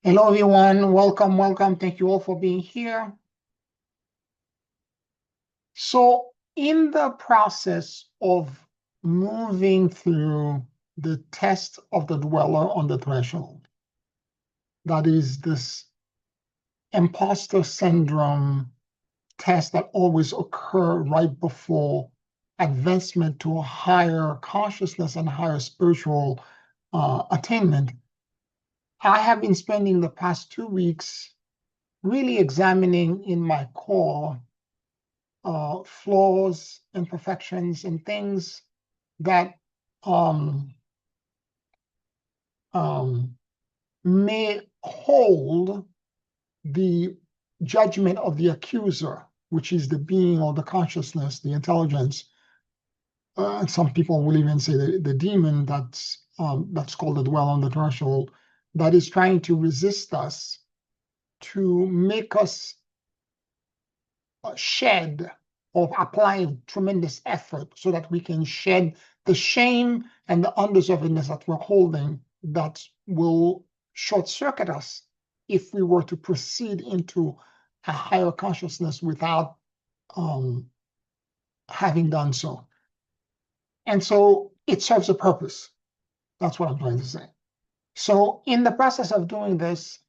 Hello, everyone. Welcome, welcome. Thank you all for being here. So, in the process of moving through the test of the dweller on the threshold, that is this imposter syndrome test that always occur right before advancement to a higher consciousness and higher spiritual attainment, I have been spending the past 2 weeks really examining in my core flaws, imperfections, and things that um, um, may hold the judgment of the accuser, which is the being or the consciousness, the intelligence. And some people will even say the demon that's called the dweller on the threshold, that is trying to resist us, to make us shed or apply tremendous effort so that we can shed the shame and the undeservedness that we're holding that will short circuit us if we were to proceed into a higher consciousness without having done so. And so it serves a purpose. That's what I'm trying to say. So in the process of doing this,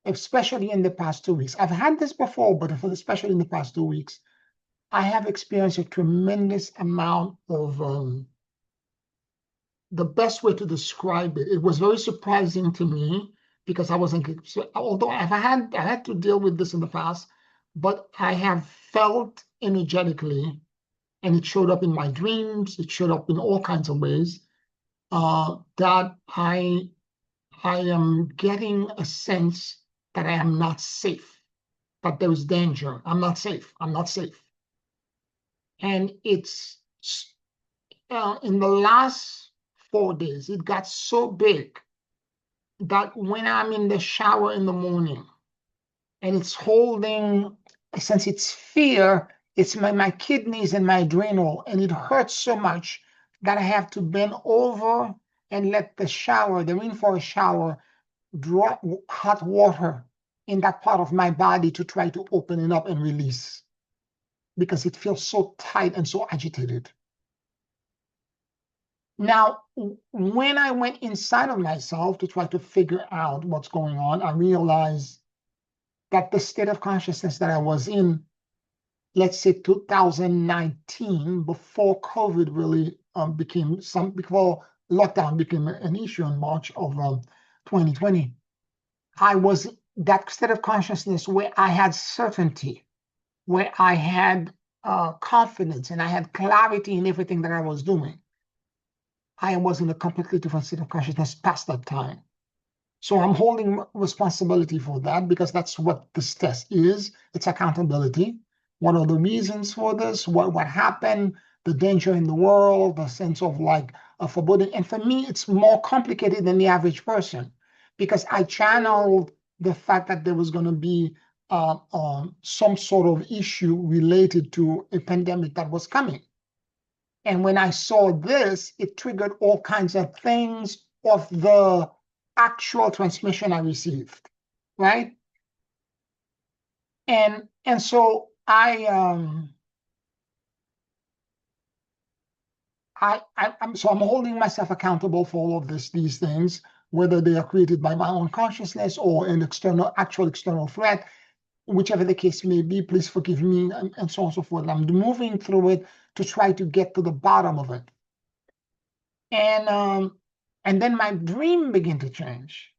especially in the past 2 weeks, I've had this before, but especially in the past 2 weeks, I have experienced a tremendous amount of, the best way to describe it, it was very surprising to me because I wasn't, although I had to deal with this in the past, but I have felt energetically, and it showed up in my dreams, it showed up in all kinds of ways, that I am getting a sense that I am not safe, that there is danger. I'm not safe. I'm not safe. And it's in the last 4 days, it got so big that when I'm in the shower in the morning and it's holding, since it's fear, it's my kidneys and my adrenal, and it hurts so much that I have to bend over and let the rainforest shower, drop hot water in that part of my body to try to open it up and release because it feels so tight and so agitated. Now, when I went inside of myself to try to figure out what's going on, I realized that the state of consciousness that I was in, let's say 2019, before COVID really before lockdown became an issue in March of 2020, I was that state of consciousness where I had certainty, where I had confidence, and I had clarity in everything that I was doing. I was in a completely different state of consciousness past that time. So I'm holding responsibility for that because that's what this test is. It's accountability. What are the reasons for this? What happened? The danger in the world, the sense of like a foreboding. And for me, it's more complicated than the average person because I channeled the fact that there was going to be some sort of issue related to a pandemic that was coming. And when I saw this, it triggered all kinds of things of the actual transmission I received, right? And so I'm holding myself accountable for all of these things, whether they are created by my own consciousness or an actual external threat, whichever the case may be. Please forgive me, and so on and so forth. I'm moving through it to try to get to the bottom of it. And then my dream began to change.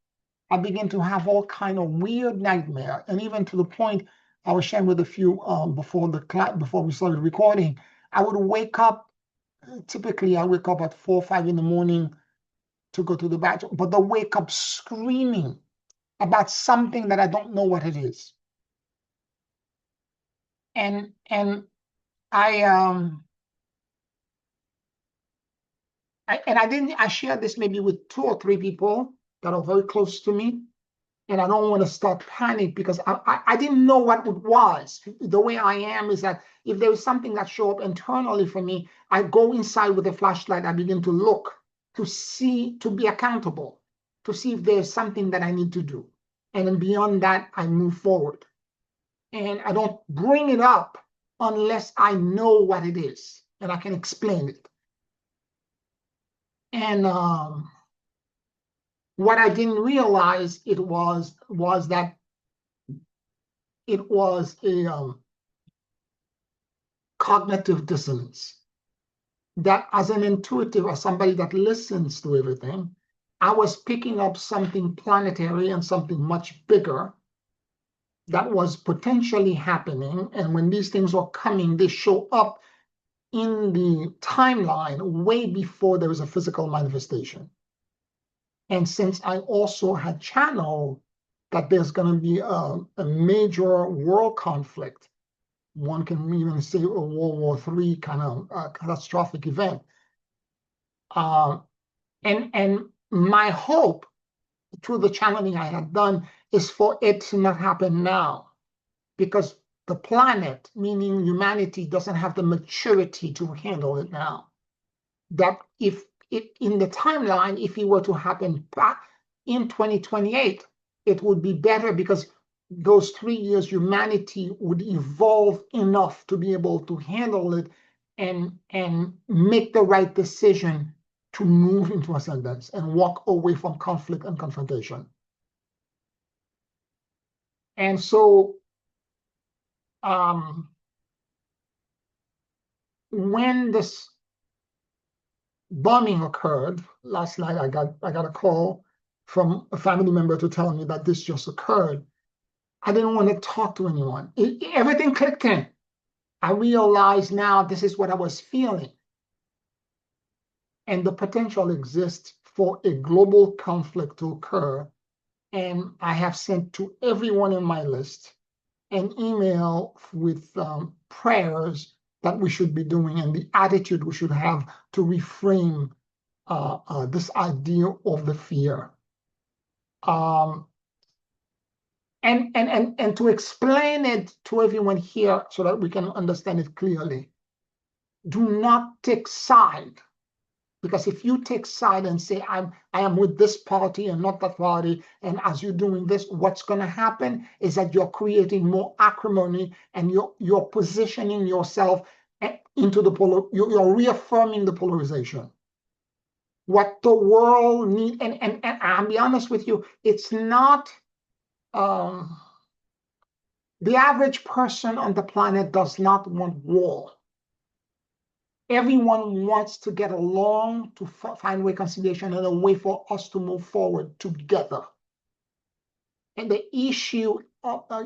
I began to have all kind of weird nightmare, and even to the point I was sharing with a few before we started recording. I would wake up. Typically, I wake up at 4 or 5 in the morning to go to the bathroom, but I wake up screaming about something that I don't know what it is. And I shared this maybe with 2 or 3 people that are very close to me. And I don't want to start panic because I didn't know what it was. The way I am is that if there is something that shows up internally for me, I go inside with a flashlight. I begin to look to see, to be accountable. to see if there's something that I need to do. And then beyond that, I move forward. And I don't bring it up unless I know what it is and I can explain it. And what I didn't realize it was that it was a cognitive dissonance. That as an intuitive, as somebody that listens to everything, I was picking up something planetary and something much bigger that was potentially happening. And when these things are coming, they show up in the timeline way before there was a physical manifestation. And since I also had channeled that there's going to be a major world conflict, one can even say a World War III kind of catastrophic event. And my hope through the channeling I had done is for it to not happen now, because the planet, meaning humanity, doesn't have the maturity to handle it now. That if it in the timeline, if it were to happen back in 2028, it would be better because those 3 years humanity would evolve enough to be able to handle it and make the right decision to move into ascendance and walk away from conflict and confrontation. And so when this bombing occurred last night, I got a call from a family member to tell me that this just occurred. I didn't want to talk to anyone. Everything clicked in. I realized now this is what I was feeling. And the potential exists for a global conflict to occur. And I have sent to everyone in my list an email with prayers that we should be doing and the attitude we should have to reframe this idea of the fear. And to explain it to everyone here so that we can understand it clearly, do not take side. Because if you take side and say, I am with this party and not that party, and as you're doing this, what's going to happen is that you're creating more acrimony and you're positioning yourself into the you're reaffirming the polarization. What the world needs, and I'll be honest with you, it's not the average person on the planet does not want war. Everyone wants to get along, to find reconciliation and a way for us to move forward together. And the issue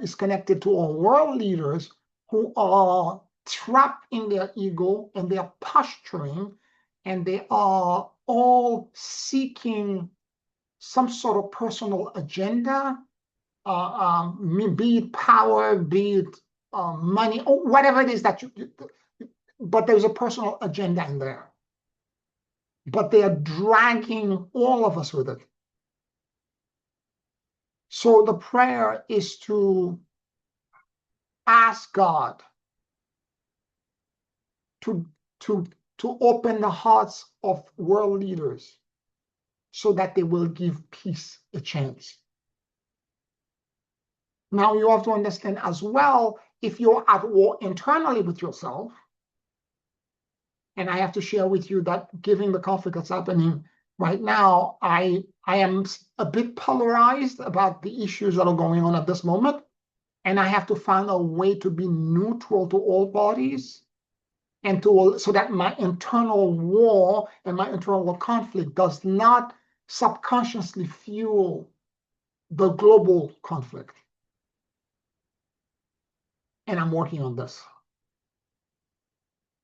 is connected to our world leaders who are trapped in their ego and they are posturing and they are all seeking some sort of personal agenda, be it power, be it money, or whatever it is that but there's a personal agenda in there. But they are dragging all of us with it. So the prayer is to ask God to open the hearts of world leaders so that they will give peace a chance. Now you have to understand as well, if you're at war internally with yourself, and I have to share with you that given the conflict that's happening right now, I am a bit polarized about the issues that are going on at this moment. And I have to find a way to be neutral to all parties and so that my internal war and my internal conflict does not subconsciously fuel the global conflict. And I'm working on this.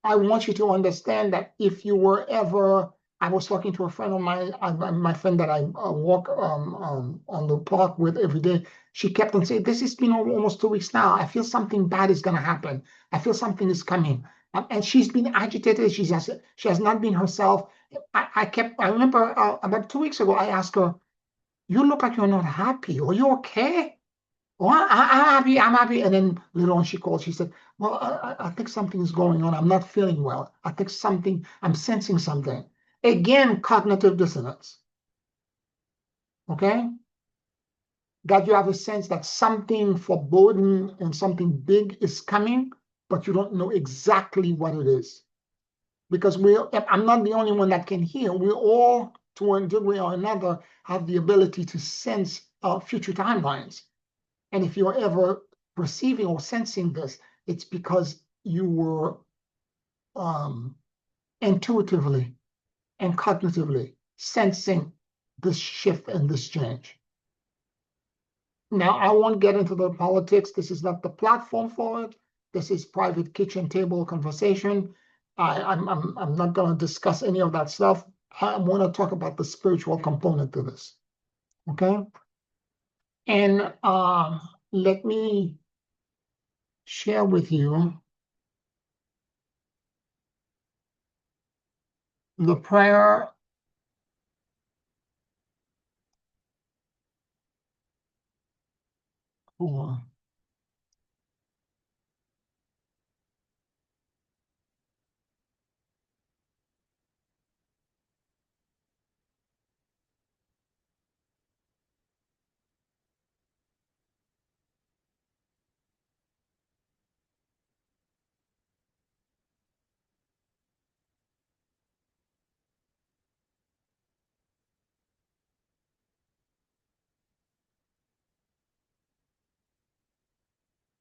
I want you to understand that if you were ever, I was talking to a friend of mine, my friend that I walk on the park with every day. She kept on saying, this has been almost 2 weeks now. I feel something bad is going to happen. I feel something is coming. And she's been agitated. She has not been herself. I remember about 2 weeks ago, I asked her, you look like you're not happy. Are you okay? Oh, I'm happy. And then later on she called, she said, well, I think something is going on. I'm not feeling well. I think I'm sensing something. Again, cognitive dissonance. okay? That you have a sense that something foreboding and something big is coming, but you don't know exactly what it is. Because I'm not the only one that can hear. We all, to one degree or another, have the ability to sense future timelines. And if you're ever perceiving or sensing this, it's because you were um, intuitively and cognitively sensing this shift and this change. Now, I won't get into the politics. This is not the platform for it. This is private kitchen table conversation. I'm not going to discuss any of that stuff. I want to talk about the spiritual component to this. Okay. And let me share with you the prayer for.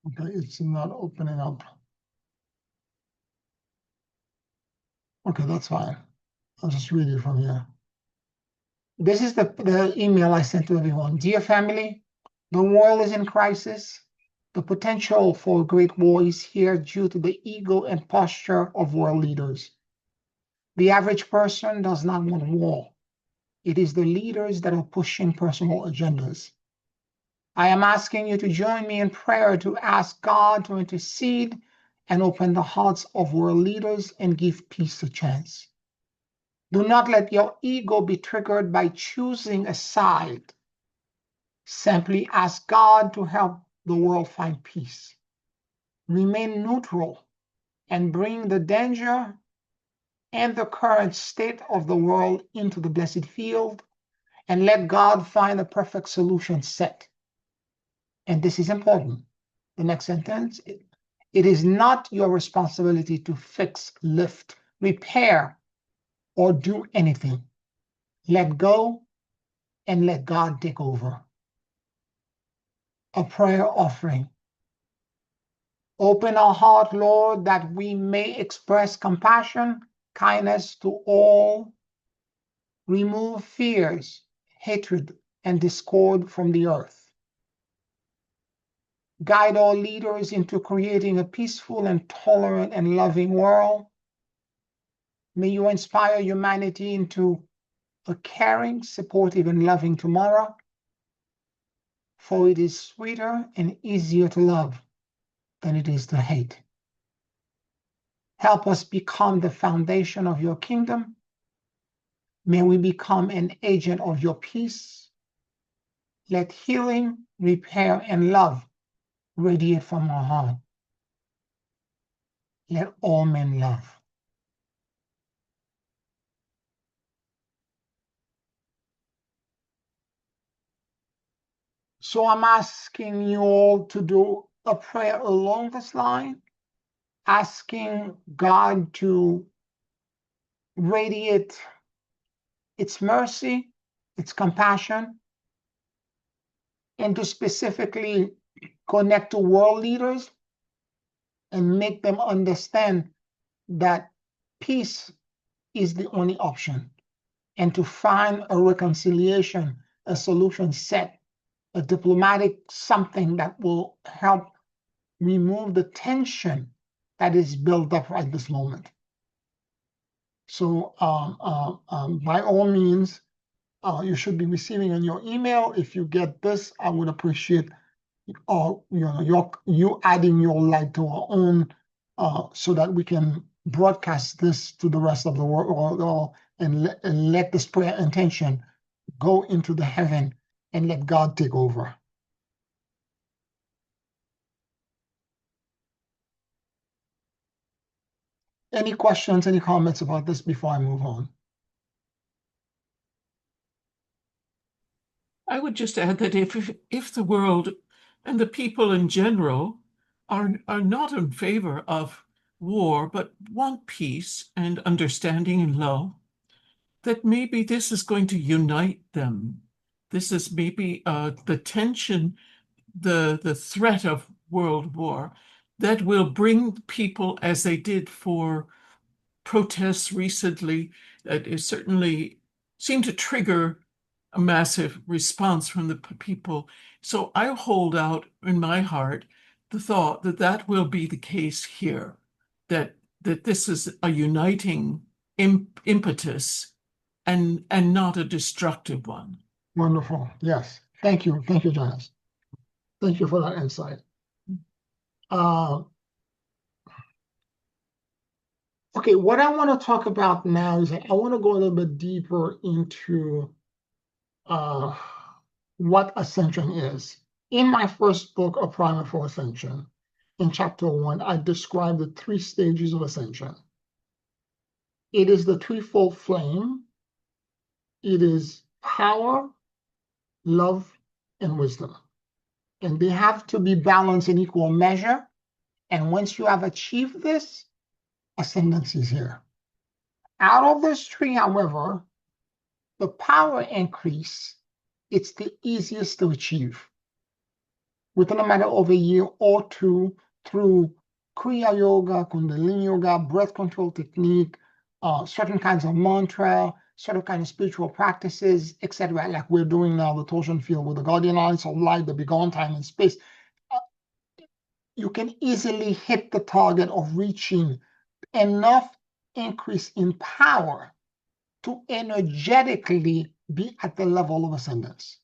Okay, it's not opening up. Okay, that's fine. I'll just read it from here. This is the email I sent to everyone. Dear family, the world is in crisis. The potential for a great war is here due to the ego and posture of world leaders. The average person does not want war. It is the leaders that are pushing personal agendas. I am asking you to join me in prayer to ask God to intercede and open the hearts of world leaders and give peace a chance. Do not let your ego be triggered by choosing a side. Simply ask God to help the world find peace. Remain neutral and bring the danger and the current state of the world into the blessed field and let God find a perfect solution set. And this is important. The next sentence, it is not your responsibility to fix, lift, repair, or do anything. Let go and let God take over. A prayer offering. Open our heart, Lord, that we may express compassion, kindness to all. Remove fears, hatred, and discord from the earth. Guide all leaders into creating a peaceful and tolerant and loving world. May you inspire humanity into a caring, supportive, and loving tomorrow, for it is sweeter and easier to love than it is to hate. Help us become the foundation of your kingdom. May we become an agent of your peace. Let healing, repair, and love radiate from our heart. Let all men love. So I'm asking you all to do a prayer along this line, asking God to radiate its mercy, its compassion, and to specifically connect to world leaders and make them understand that peace is the only option, and to find a reconciliation, a solution set, a diplomatic something that will help remove the tension that is built up at this moment. So by all means, you should be receiving in your email. If you get this, I would appreciate you adding your light to our own, so that we can broadcast this to the rest of the world, and let this prayer intention go into the heaven and let God take over. Any questions, any comments about this before I move on? I would just add that if the world and the people in general are not in favor of war, but want peace and understanding and love, that maybe this is going to unite them. This is maybe the tension, the threat of world war that will bring people, as they did for protests recently, that it certainly seemed to trigger a massive response from the people. So I hold out in my heart the thought that that will be the case here, that this is a uniting impetus and not a destructive one. Wonderful. Yes. Thank you. Thank you, Janice. Thank you for that insight. Uh, okay, what I want to talk about now is I want to go a little bit deeper into uh, what ascension is. In my first book, A Primer for Ascension, in chapter 1, I describe the 3 stages of ascension. It is the threefold flame. It is power, love, and wisdom. And they have to be balanced in equal measure. And once you have achieved this, ascendancy is here. Out of those 3, however, the power increase, it's the easiest to achieve within a matter of a year or 2 through Kriya Yoga, Kundalini Yoga, breath control technique, certain kinds of mantra, certain kinds of spiritual practices, etc. Like we're doing now, the torsion field with the guardian lines of light, the beyond time and space. You can easily hit the target of reaching enough increase in power to energetically be at the level of ascendance.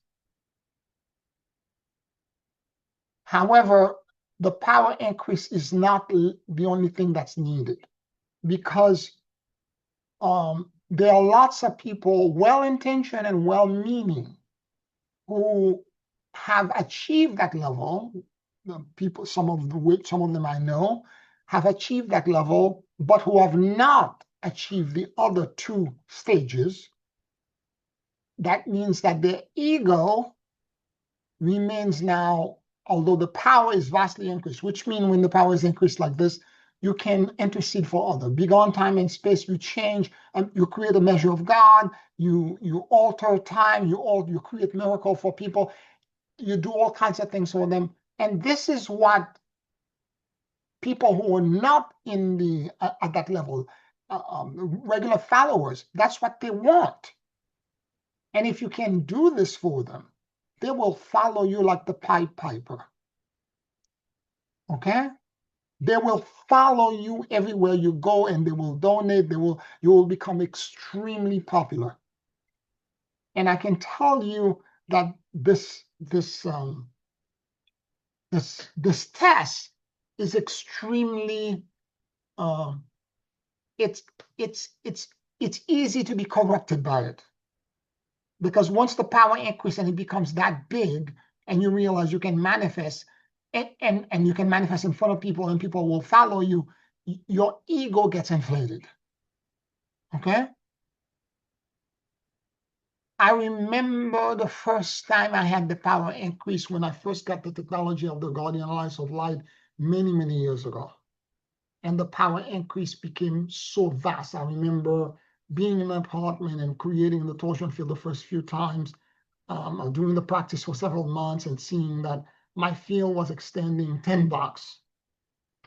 However, the power increase is not the only thing that's needed, because there are lots of people, well-intentioned and well-meaning, who have achieved that level. The people, some of them I know, have achieved that level, but who have not achieved the other 2 stages. That means that their ego remains now, although the power is vastly increased, which means when the power is increased like this, you can intercede for others. Beyond time and space, you change, you create a measure of God, you alter time, you create miracle for people, you do all kinds of things for them. And this is what people who are not in the at that level, regular followers, that's what they want. And if you can do this for them, they will follow you like the Pied Piper. Okay? They will follow you everywhere you go, and they will donate. You will become extremely popular. And I can tell you that this test is extremely it's easy to be corrupted by it. Because once the power increases and it becomes that big, and you realize you can manifest, and you can manifest in front of people, and people will follow you, your ego gets inflated. Okay? I remember the first time I had the power increase when I first got the technology of the Guardian Alliance of Light many, many years ago. And the power increase became so vast. I remember being in an apartment and creating the torsion field the first few times, doing the practice for several months, and seeing that my field was extending 10 blocks,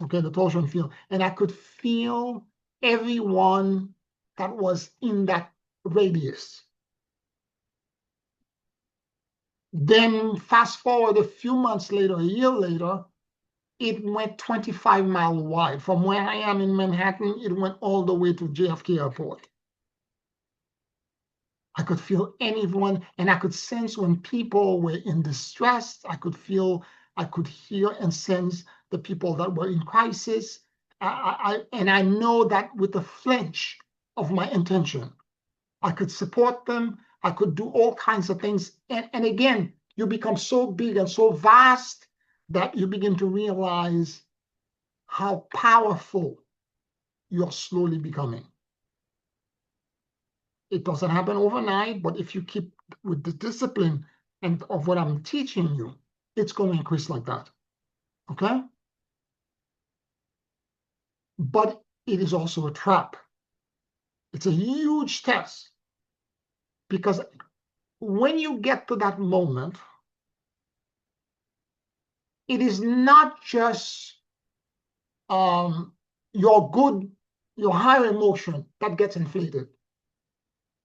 okay, the torsion field. And I could feel everyone that was in that radius. Then fast forward a few months later, a year later, it went 25 miles wide. From where I am in Manhattan, it went all the way to JFK Airport. I could feel anyone, and I could sense when people were in distress. I could hear and sense the people that were in crisis. And I know that with the flinch of my intention, I could support them. I could do all kinds of things. And again, you become so big and so vast that you begin to realize how powerful you're slowly becoming. It doesn't happen overnight, but if you keep with the discipline, and of what I'm teaching you, it's going to increase like that. Okay? But it is also a trap. It's a huge test because when you get to that moment, it is not just um, your good, your higher emotion that gets inflated.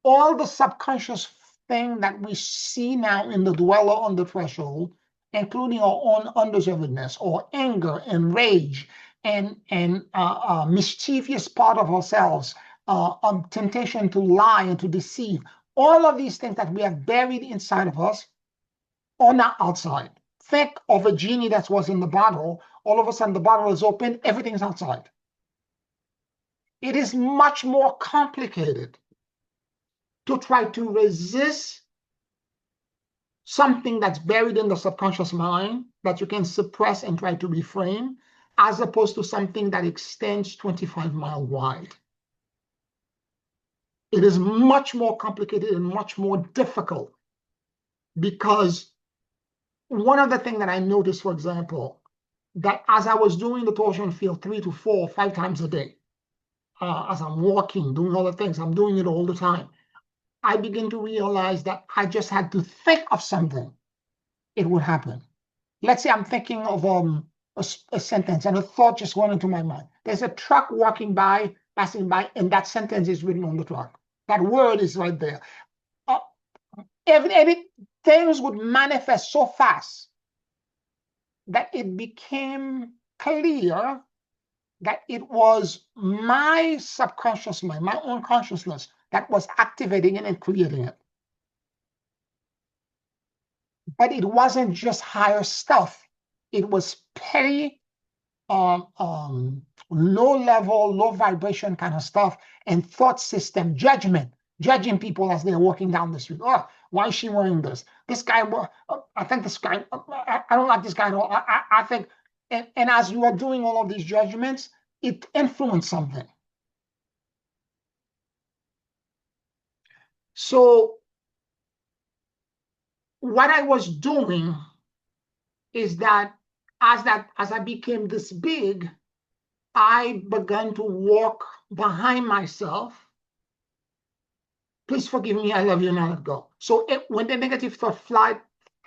All the subconscious thing that we see now in the dweller on the threshold, including our own undeservedness or anger and rage and mischievous part of ourselves, temptation to lie and to deceive, all of these things that we have buried inside of us are not outside. Think of a genie that was in the bottle. All of a sudden, the bottle is open, everything's outside. It is much more complicated to try to resist something that's buried in the subconscious mind that you can suppress and try to reframe, as opposed to something that extends 25 miles wide. It is much more complicated and much more difficult because one of the things that I noticed, for example, that as I was doing the torsion field 3 to 4, 5 times a day, as I'm walking, doing all the things, I'm doing it all the time. I begin to realize that I just had to think of something, it would happen. Let's say I'm thinking of a sentence and a thought just went into my mind. There's a truck walking by, passing by, and that sentence is written on the truck. That word is right there. Uh, things would manifest so fast that it became clear that it was my subconscious mind, my own consciousness, that was activating it and creating it. But it wasn't just higher stuff. It was petty, low level, low vibration kind of stuff, and thought system judgment, judging people as they're walking down the street. Oh, why is she wearing this? This guy, I think this guy, I don't like this guy at all. I think, and as you are doing all of these judgments, it influenced something. So what I was doing is that as I became this big, I began to walk behind myself. Please forgive me, I love you, and I let go. So when the negative thought flight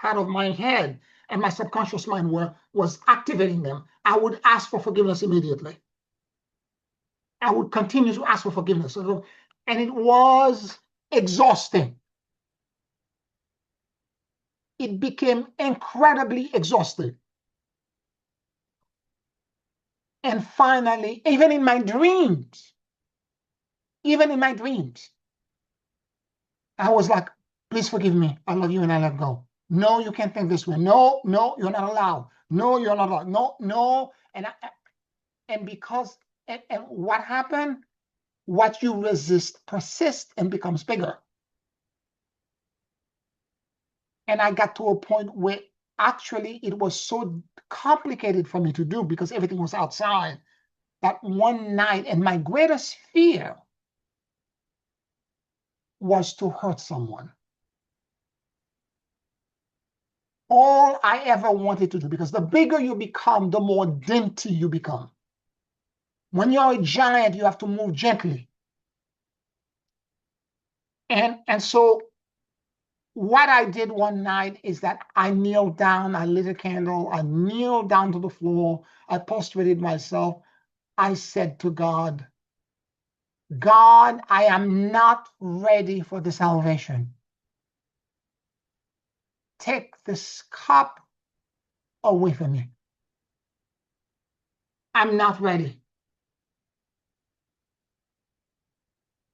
out of my head and my subconscious mind was activating them, I would ask for forgiveness immediately. I would continue to ask for forgiveness. And it was exhausting. It became incredibly exhausting. And finally, even in my dreams, I was like, please forgive me. I love you and I let go. No, you can't think this way. No, no, you're not allowed. No, you're not allowed. No, no. And because, and what happened? What you resist persists and becomes bigger. And I got to a point where actually it was so complicated for me to do because everything was outside that one night, and my greatest fear was to hurt someone. All I ever wanted to do, because the bigger you become, the more dainty you become. When you're a giant, you have to move gently. And so what I did one night is that I kneeled down, I lit a candle, I kneeled down to the floor, I prostrated myself. I said to God, God, I am not ready for the salvation. Take this cup away from me. I'm not ready.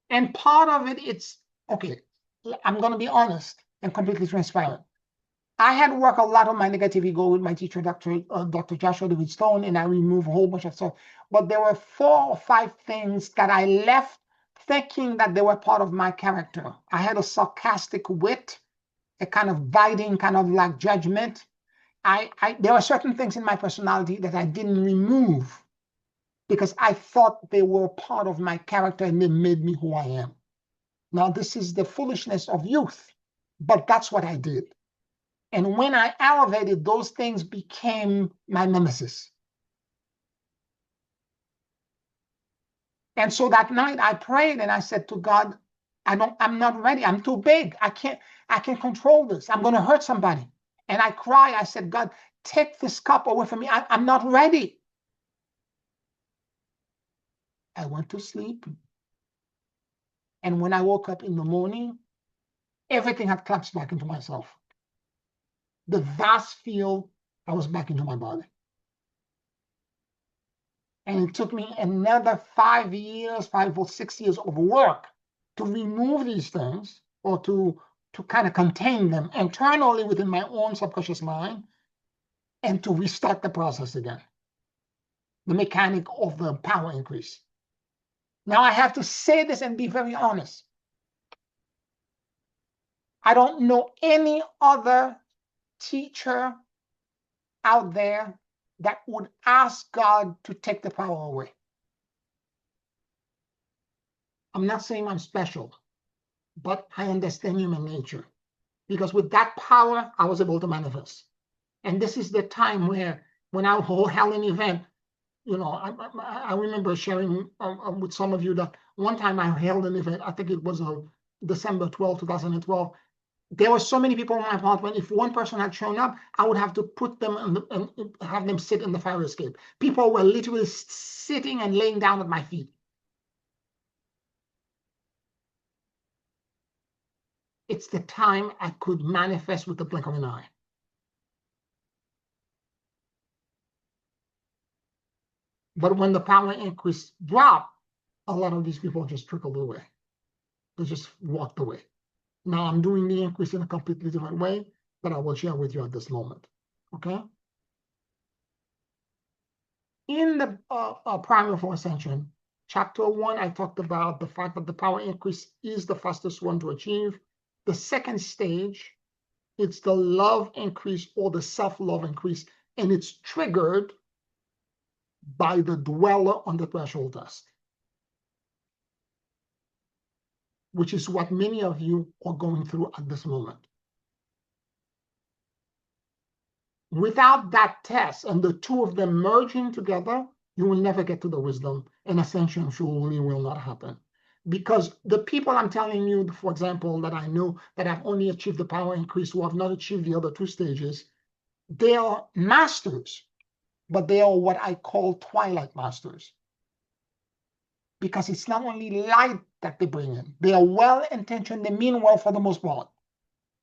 And part of it, it's, okay, I'm going to be honest and completely transparent. I had worked a lot on my negative ego with my teacher, Dr. Joshua David Stone, and I removed a whole bunch of stuff. But there were 4 or 5 things that I left thinking that they were part of my character. I had a sarcastic wit, a kind of biting, kind of like judgment. There were certain things in my personality that I didn't remove because I thought they were part of my character and they made me who I am. Now, this is the foolishness of youth, but that's what I did. And when I elevated, those things became my nemesis. And so that night I prayed and I said to God, I'm not ready. I'm too big. I can't control this. I'm going to hurt somebody. And I cried. I said, God, take this cup away from me. I'm not ready. I went to sleep. And when I woke up in the morning, everything had collapsed back into myself. The vast field, I was back into my body. And it took me another 5 years, 5 or 6 years of work to remove these things or to kind of contain them internally within my own subconscious mind and to restart the process again. The mechanic of the power increase. Now I have to say this and be very honest. I don't know any other teacher out there that would ask God to take the power away. I'm not saying I'm special, but I understand human nature. Because with that power, I was able to manifest. And this is the time where, when I held an event, I remember sharing with some of you that one time I held an event, I think it was December 12, 2012. There were so many people in my apartment. If one person had shown up, I would have to put them and have them sit in the fire escape. People were literally sitting and laying down at my feet. It's the time I could manifest with the blink of an eye. But when the power increase dropped, a lot of these people just trickled away. They just walked away. Now I'm doing the increase in a completely different way that I will share with you at this moment. Okay? In the Primer for Ascension, chapter 1, I talked about the fact that the power increase is the fastest one to achieve. The second stage, it's the love increase or the self-love increase, and it's triggered by the dweller on the threshold test, which is what many of you are going through at this moment. Without that test and the two of them merging together, you will never get to the wisdom, and ascension surely will not happen. Because the people I'm telling you, for example, that I know that have only achieved the power increase, who have not achieved the other two stages, they are masters, but they are what I call twilight masters. Because it's not only light that they bring in, they are well-intentioned, they mean well for the most part,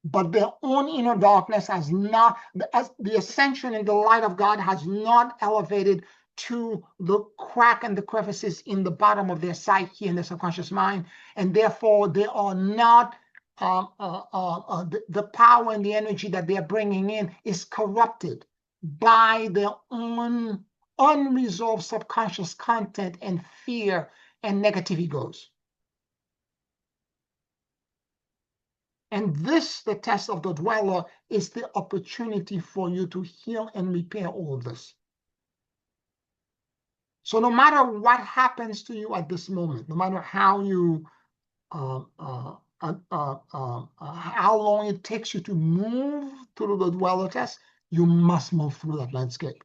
but their own inner darkness has not, as the ascension in the light of God has not elevated to the crack and the crevices in the bottom of their psyche and their subconscious mind, and therefore they are not, the power and the energy that they are bringing in is corrupted by their own unresolved subconscious content and fear and negative egos. And this, the test of the dweller, is the opportunity for you to heal and repair all of this. So no matter what happens to you at this moment, no matter how you, how long it takes you to move through the dweller test, you must move through that landscape.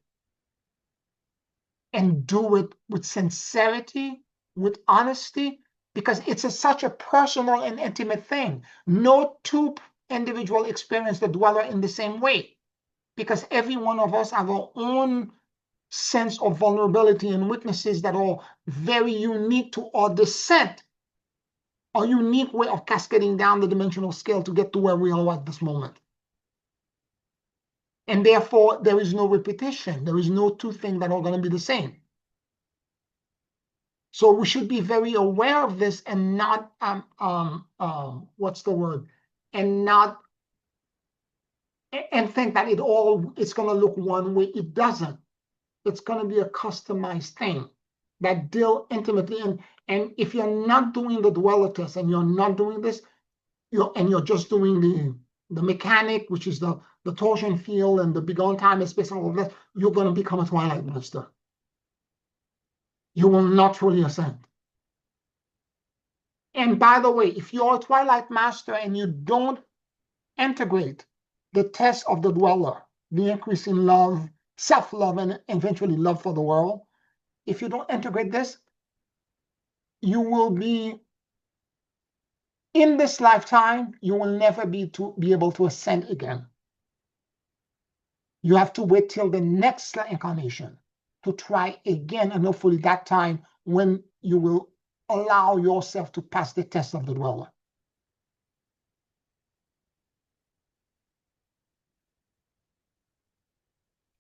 And do it with sincerity, with honesty, because it's such a personal and intimate thing. No two individuals experience the dweller in the same way, because every one of us have our own sense of vulnerability and weaknesses that are very unique to our descent, our unique way of cascading down the dimensional scale to get to where we are at this moment. And therefore, there is no repetition. There is no two things that are going to be the same. So we should be very aware of this and not, what's the word? And not, and think that it's going to look one way. It doesn't. It's going to be a customized thing that deal intimately. And if you're not doing the dweller test and you're not doing this, you're just doing the mechanic, which is the torsion field and the begone time and space and all of that, you're going to become a twilight master. You will not truly ascend. And by the way, if you're a twilight master and you don't integrate the test of the dweller, the increase in love, self-love, and eventually love for the world. If you don't integrate this, you will be in this lifetime, you will never be able to ascend again. You have to wait till the next incarnation to try again, and hopefully that time when you will allow yourself to pass the test of the dweller.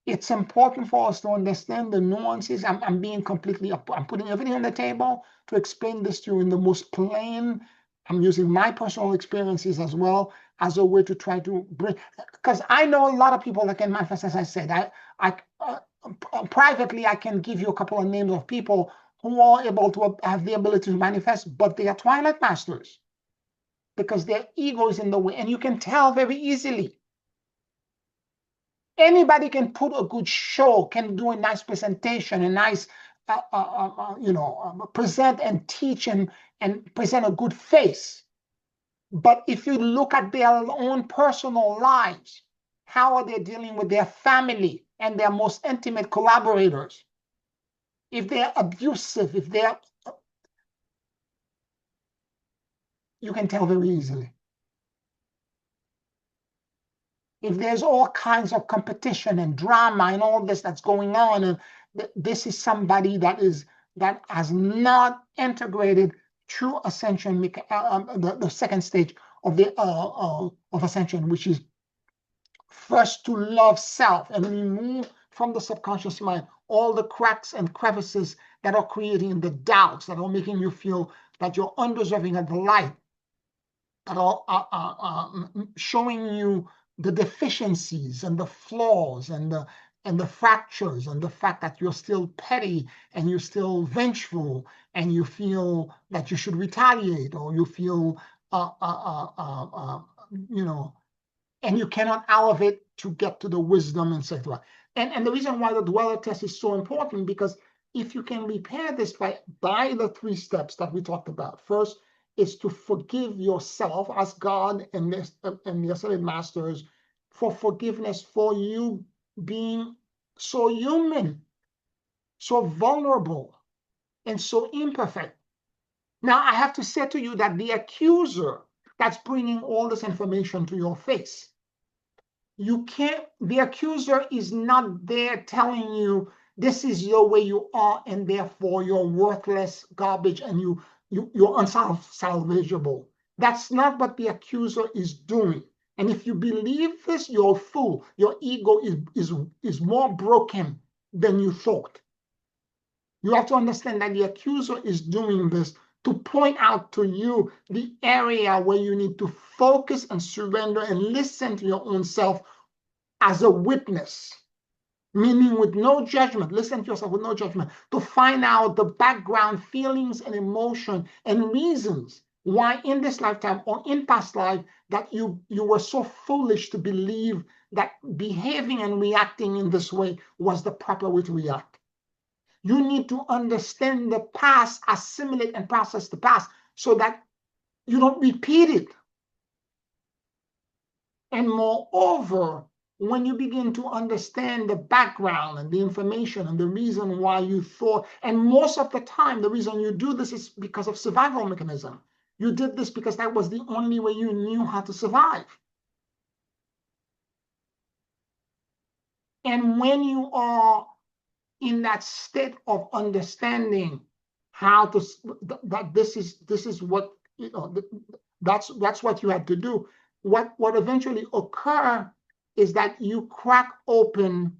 It's important for us to understand the nuances. I'm being completely, I'm putting everything on the table to explain this to you in the most plain. I'm using my personal experiences as well as a way to try to bring, because I know a lot of people that can manifest, as I said. Privately, I can give you a couple of names of people who are able to have the ability to manifest, but they are Twilight Masters because their ego is in the way. And you can tell very easily. Anybody can put a good show, can do a nice presentation, a nice, present and teach and present a good face. But if you look at their own personal lives, how are they dealing with their family and their most intimate collaborators? If they're abusive, you can tell very easily. If there's all kinds of competition and drama and all this that's going on, and this is somebody that has not integrated true ascension, the second stage of of ascension, which is first to love self and remove from the subconscious mind all the cracks and crevices that are creating the doubts that are making you feel that you're undeserving of the light, that are showing you the deficiencies and the flaws and the fractures and the fact that you're still petty and you're still vengeful and you feel that you should retaliate, or you feel and you cannot elevate to get to the wisdom, etc. And the reason why the dweller test is so important, because if you can repair this by the 3 steps that we talked about. First is to forgive yourself, ask God and the ascended masters for forgiveness for you being so human, so vulnerable, and so imperfect. Now, I have to say to you that the accuser that's bringing all this information to your face, the accuser is not there telling you this is your way you are, and therefore you're worthless garbage and you're unsalvageable. That's not what the accuser is doing. And if you believe this, you're a fool. Your ego is more broken than you thought. You have to understand that the accuser is doing this to point out to you the area where you need to focus and surrender and listen to your own self as a witness, meaning with no judgment. Listen to yourself with no judgment, to find out the background feelings and emotion and reasons why in this lifetime or in past life that you were so foolish to believe that behaving and reacting in this way was the proper way to react. You need to understand the past, assimilate and process the past so that you don't repeat it. And moreover, when you begin to understand the background and the information and the reason why you thought, and most of the time, the reason you do this is because of survival mechanism. You did this because that was the only way you knew how to survive. And when you are in that state of understanding how to, that this is what, that's what you had to do. What eventually occur is that you crack open,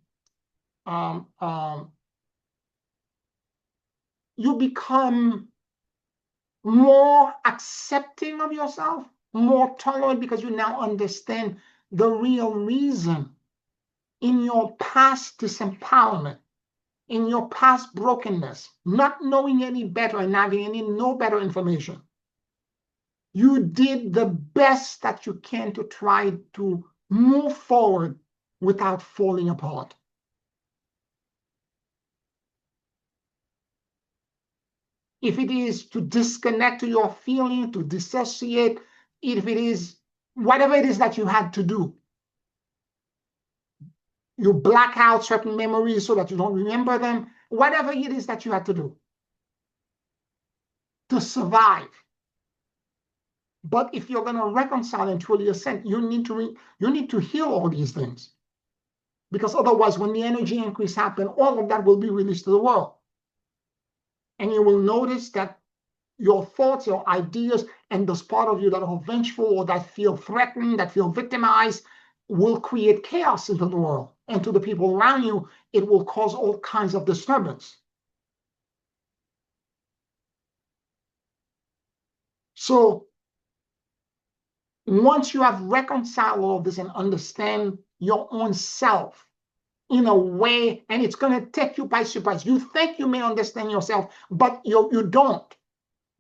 you become more accepting of yourself, more tolerant, because you now understand the real reason in your past disempowerment, in your past brokenness, not knowing any better and having no better information. You did the best that you can to try to move forward without falling apart. If it is to disconnect to your feeling, to dissociate, if it is whatever it is that you had to do, You black out certain memories so that you don't remember them. Whatever it is that you had to do to survive. But if you're going to reconcile and truly ascend, you need to heal all these things. Because otherwise, when the energy increase happens, all of that will be released to the world. And you will notice that your thoughts, your ideas, and those part of you that are vengeful or that feel threatened, that feel victimized, will create chaos into the world. And to the people around you, it will cause all kinds of disturbance. So once you have reconciled all of this and understand your own self in a way, and it's going to take you by surprise. You think you may understand yourself, but you don't.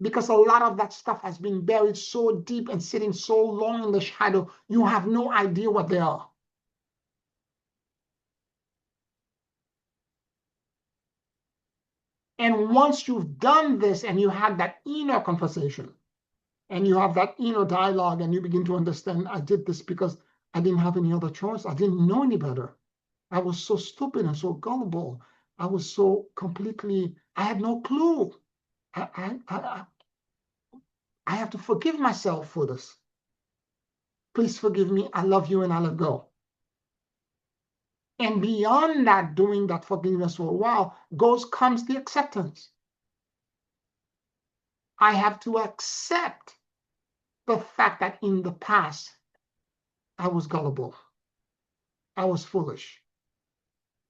Because a lot of that stuff has been buried so deep and sitting so long in the shadow, you have no idea what they are. And once you've done this and you have that inner conversation and you have that inner dialogue and you begin to understand, I did this because I didn't have any other choice. I didn't know any better. I was so stupid and so gullible. I was so completely, I had no clue. I have to forgive myself for this. Please forgive me. I love you and I let go. And beyond that, doing that forgiveness for a while, comes the acceptance. I have to accept the fact that in the past, I was gullible. I was foolish.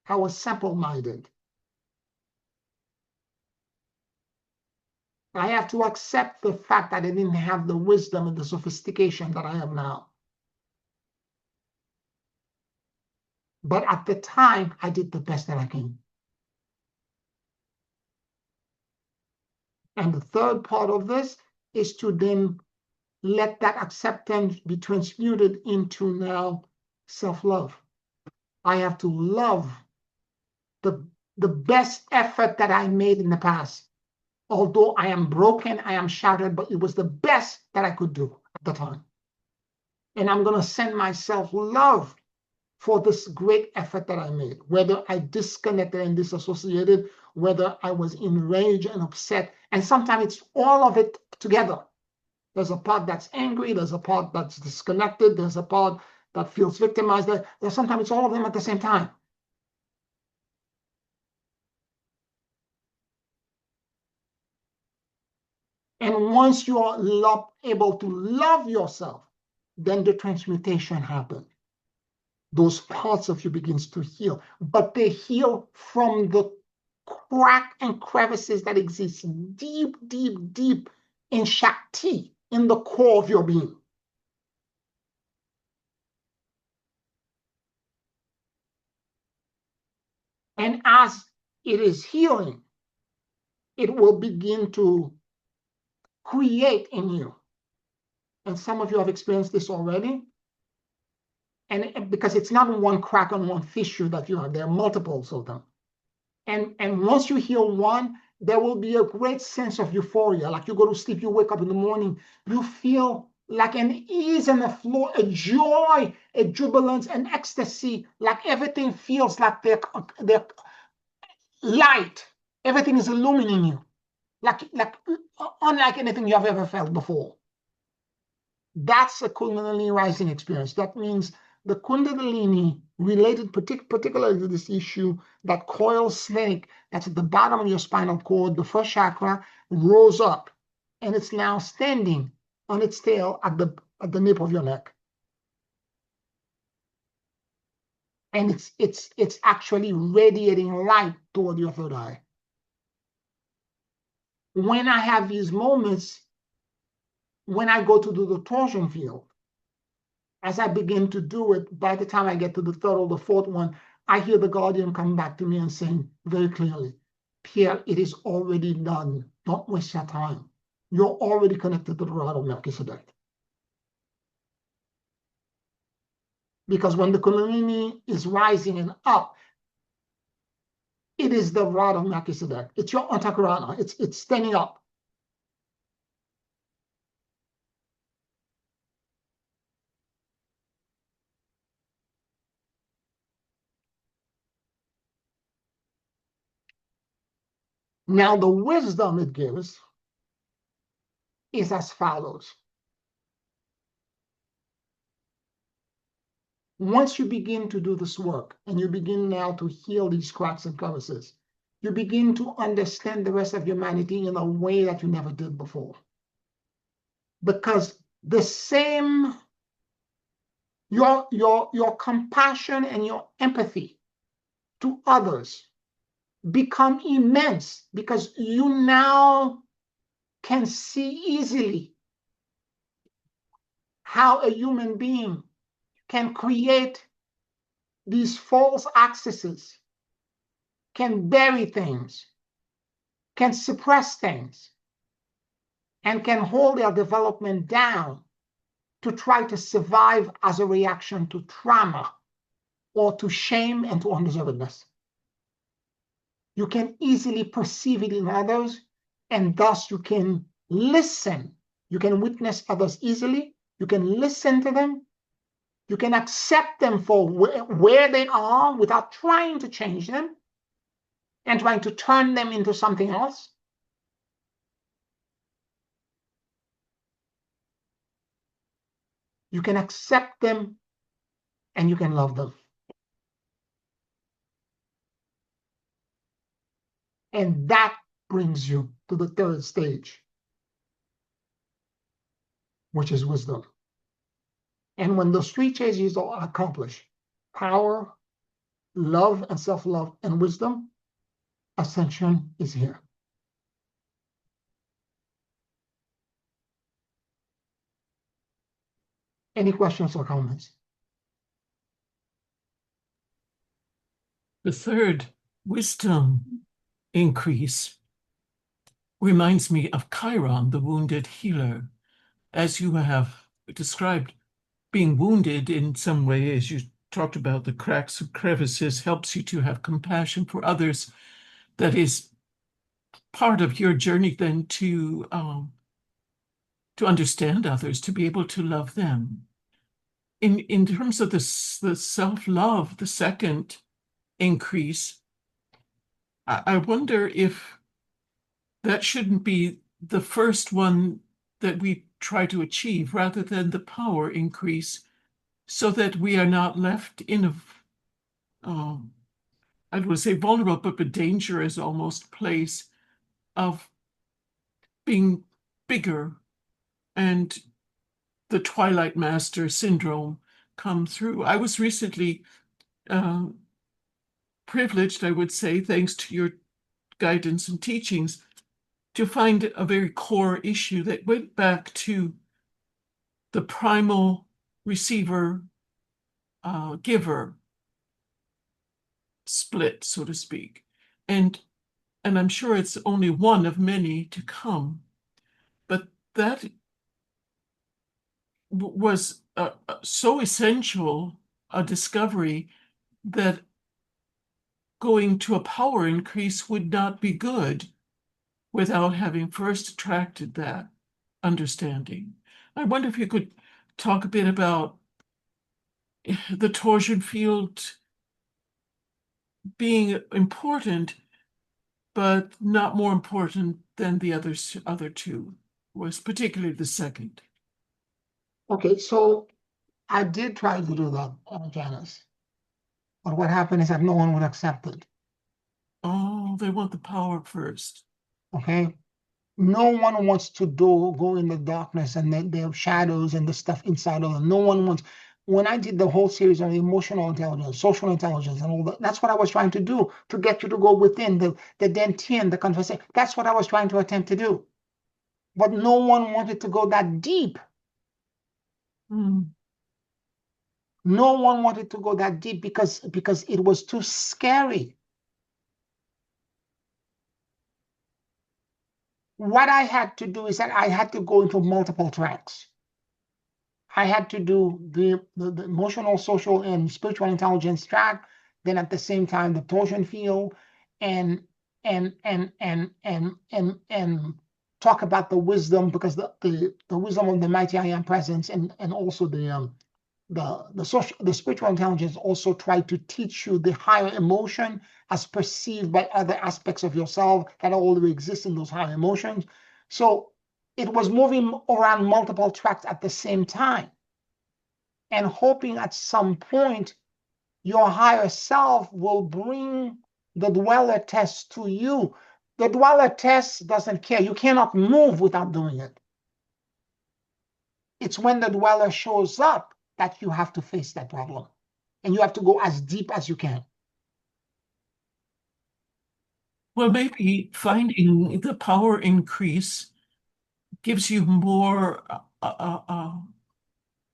I was simple-minded. I have to accept the fact that I didn't have the wisdom and the sophistication that I have now. But at the time, I did the best that I can. And the third part of this is to then let that acceptance be transmuted into now self-love. I have to love the best effort that I made in the past. Although I am broken, I am shattered, but it was the best that I could do at the time. And I'm going to send myself love for this great effort that I made, whether I disconnected and disassociated, whether I was enraged and upset. And sometimes it's all of it together. There's a part that's angry, there's a part that's disconnected, there's a part that feels victimized. There's sometimes it's all of them at the same time. And once you are able to love yourself, then the transmutation happens. Those parts of you begins to heal, but they heal from the crack and crevices that exist deep, deep, deep in Shakti, in the core of your being. And as it is healing, it will begin to create in you. And some of you have experienced this already. And because it's not one crack on one tissue that you have, there are multiples of them. And once you heal one, there will be a great sense of euphoria. Like you go to sleep, you wake up in the morning, you feel like an ease and a flow, a joy, a jubilance, an ecstasy, like everything feels like they're light. Everything is illuminating you, like unlike anything you have ever felt before. That's a Kundalini rising experience. That means the Kundalini related particularly to this issue, that coil snake that's at the bottom of your spinal cord, the first chakra, rose up and it's now standing on its tail at the nape of your neck. And it's actually radiating light toward your third eye. When I have these moments, when I go to do the torsion field, as I begin to do it, by the time I get to the third or the fourth one, I hear the guardian come back to me and saying very clearly, Pierre, it is already done. Don't waste your time. You're already connected to the rod of Melchizedek. Because when the Kundalini is rising and up, it is the rod of Melchizedek. It's your Antakarana. It's standing up. Now, the wisdom it gives is as follows. Once you begin to do this work and you begin now to heal these cracks and crevices, you begin to understand the rest of humanity in a way that you never did before. Because the same, your compassion and your empathy to others become immense because you now can see easily how a human being can create these false accesses, can bury things, can suppress things, and can hold their development down to try to survive as a reaction to trauma or to shame and to undeservedness. You can easily perceive it in others, and thus you can listen. You can witness others easily. You can listen to them. You can accept them for where they are without trying to change them and trying to turn them into something else. You can accept them and you can love them. And that brings you to the third stage, which is wisdom. And when those three stages are accomplished, power, love and self-love and wisdom, ascension is here. Any questions or comments? The third, wisdom increase, reminds me of Chiron, the wounded healer. As you have described, being wounded in some way, as you talked about the cracks and crevices, helps you to have compassion for others. That is part of your journey then to understand others, to be able to love them. In terms of the self-love, the second increase, I wonder if that shouldn't be the first one that we try to achieve rather than the power increase, so that we are not left in a, I would say vulnerable, but dangerous almost place of being bigger and the Twilight Master syndrome come through. I was recently privileged, I would say, thanks to your guidance and teachings, to find a very core issue that went back to the primal receiver giver split, so to speak. And I'm sure it's only one of many to come. But that was so essential a discovery that going to a power increase would not be good without having first attracted that understanding. I wonder if you could talk a bit about the torsion field being important, but not more important than the other two, was particularly the second. Okay, so I did try to do that, Janice. But what happened is that no one would accept it. Oh, they want the power first. Okay? No one wants to go in the darkness and the shadows and the stuff inside of them. No one wants. When I did the whole series on emotional intelligence, social intelligence, and all that, that's what I was trying to do to get you to go within the dentine, the conversation. That's what I was trying to attempt to do. But no one wanted to go that deep. Mm. No one wanted to go that deep because it was too scary. What I had to do is that I had to go into multiple tracks. I had to do the emotional, social, and spiritual intelligence track. Then at the same time, the torsion field, and and talk about the wisdom, because the wisdom of the mighty I am presence, and also the spiritual intelligence also try to teach you the higher emotion as perceived by other aspects of yourself that already exist in those higher emotions. So it was moving around multiple tracks at the same time and hoping at some point your higher self will bring the dweller test to you. The dweller test doesn't care. You cannot move without doing it. It's when the dweller shows up that you have to face that problem. And you have to go as deep as you can. Well, maybe finding the power increase gives you more,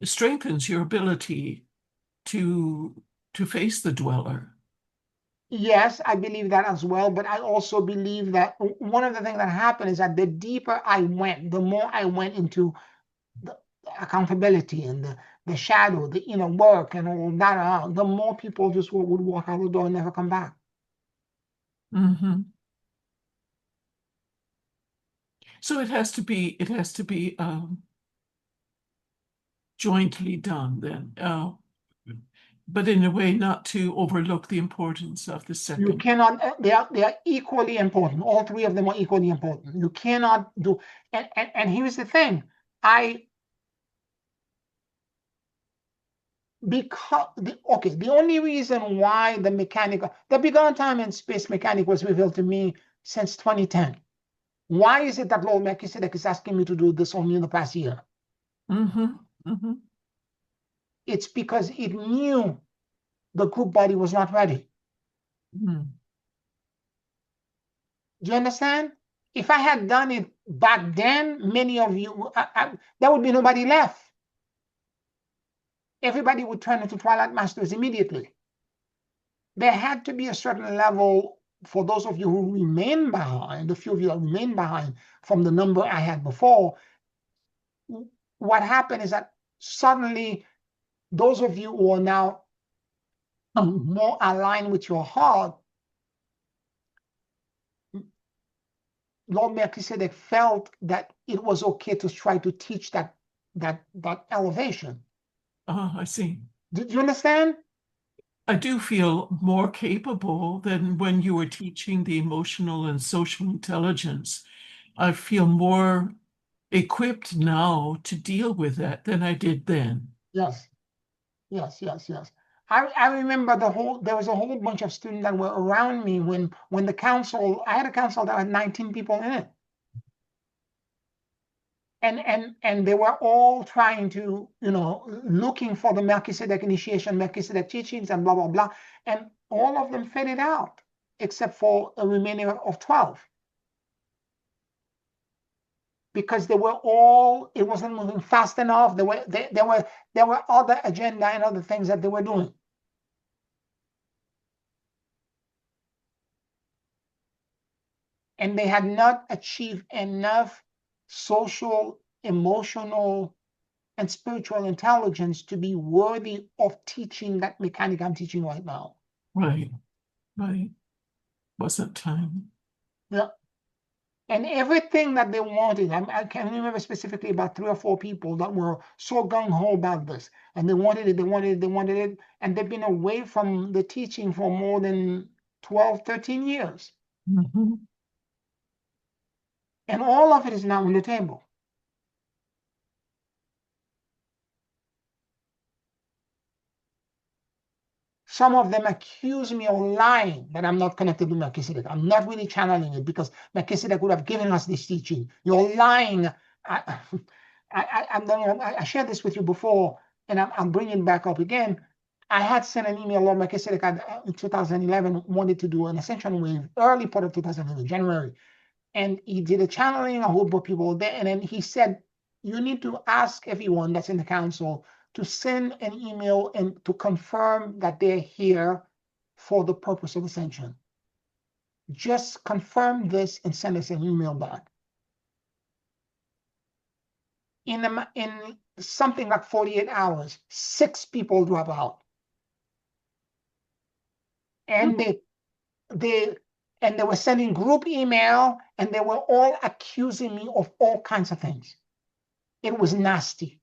strengthens your ability to face the dweller. Yes, I believe that as well. But I also believe that one of the things that happened is that the deeper I went, the more I went into the accountability and the shadow, the inner work and all that, the more people just would walk out the door and never come back. Hmm. So it has to be jointly done then, but in a way not to overlook the importance of the You second. cannot, they are equally important. All three of them are equally important. You cannot do, and here's the thing. I because the only reason why the beyond time and space mechanic was revealed to me since 2010. Why is it that Lord Melchizedek is asking me to do this only in the past year? Hmm. Hmm. It's because it knew the group body was not ready. Mm. Do you understand? If I had done it back then, many of you, there would be nobody left. Everybody would turn into Twilight Masters immediately. There had to be a certain level for those of you who remain behind, the few of you that remain behind from the number I had before. What happened is that suddenly those of you who are now more aligned with your heart, Lord Melchizedek felt that it was okay to try to teach that elevation. Ah, I see. Did you understand? I do feel more capable than when you were teaching the emotional and social intelligence. I feel more equipped now to deal with that than I did then. Yes, yes, yes, yes. I remember there was a whole bunch of students that were around me when I had a council that had 19 people in it. And they were all trying to, looking for the Melchizedek initiation, Melchizedek teachings, and blah blah blah, and all of them faded out except for a remaining of 12 because it wasn't moving fast enough. There were other agenda and other things that they were doing, and they had not achieved enough social, emotional, and spiritual intelligence to be worthy of teaching that mechanic I'm teaching right now. Right, right. Wasn't time. Yeah. And everything that they wanted, I can remember specifically about 3 or 4 people that were so gung-ho about this. And they wanted it, they wanted it, they wanted it. And they've been away from the teaching for more than 12, 13 years. Hmm. And all of it is now on the table. Some of them accuse me of lying that I'm not connected to Melchizedek. I'm not really channeling it because Melchizedek would have given us this teaching. You're lying. I shared this with you before, and I'm bringing it back up again. I had sent an email. Lord Melchizedek in 2011 wanted to do an ascension wave, early part of 2011, January, and he did a channeling. A whole bunch of people were there, and then he said, "You need to ask everyone that's in the council to send an email and to confirm that they're here for the purpose of ascension. Just confirm this and send us an email back." In something like 48 hours, 6 people drop out, and they and they were sending group email, and they were all accusing me of all kinds of things. It was nasty.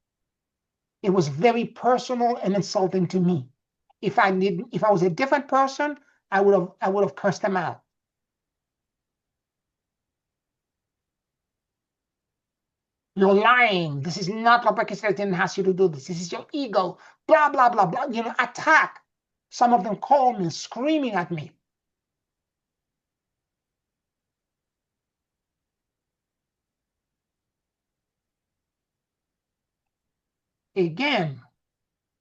It was very personal and insulting to me. If I was a different person, I would have cursed them out. You're lying. This is not what Pakistan has you to do this. This is your ego. Blah, blah, blah, blah. Attack. Some of them called me, screaming at me. Again,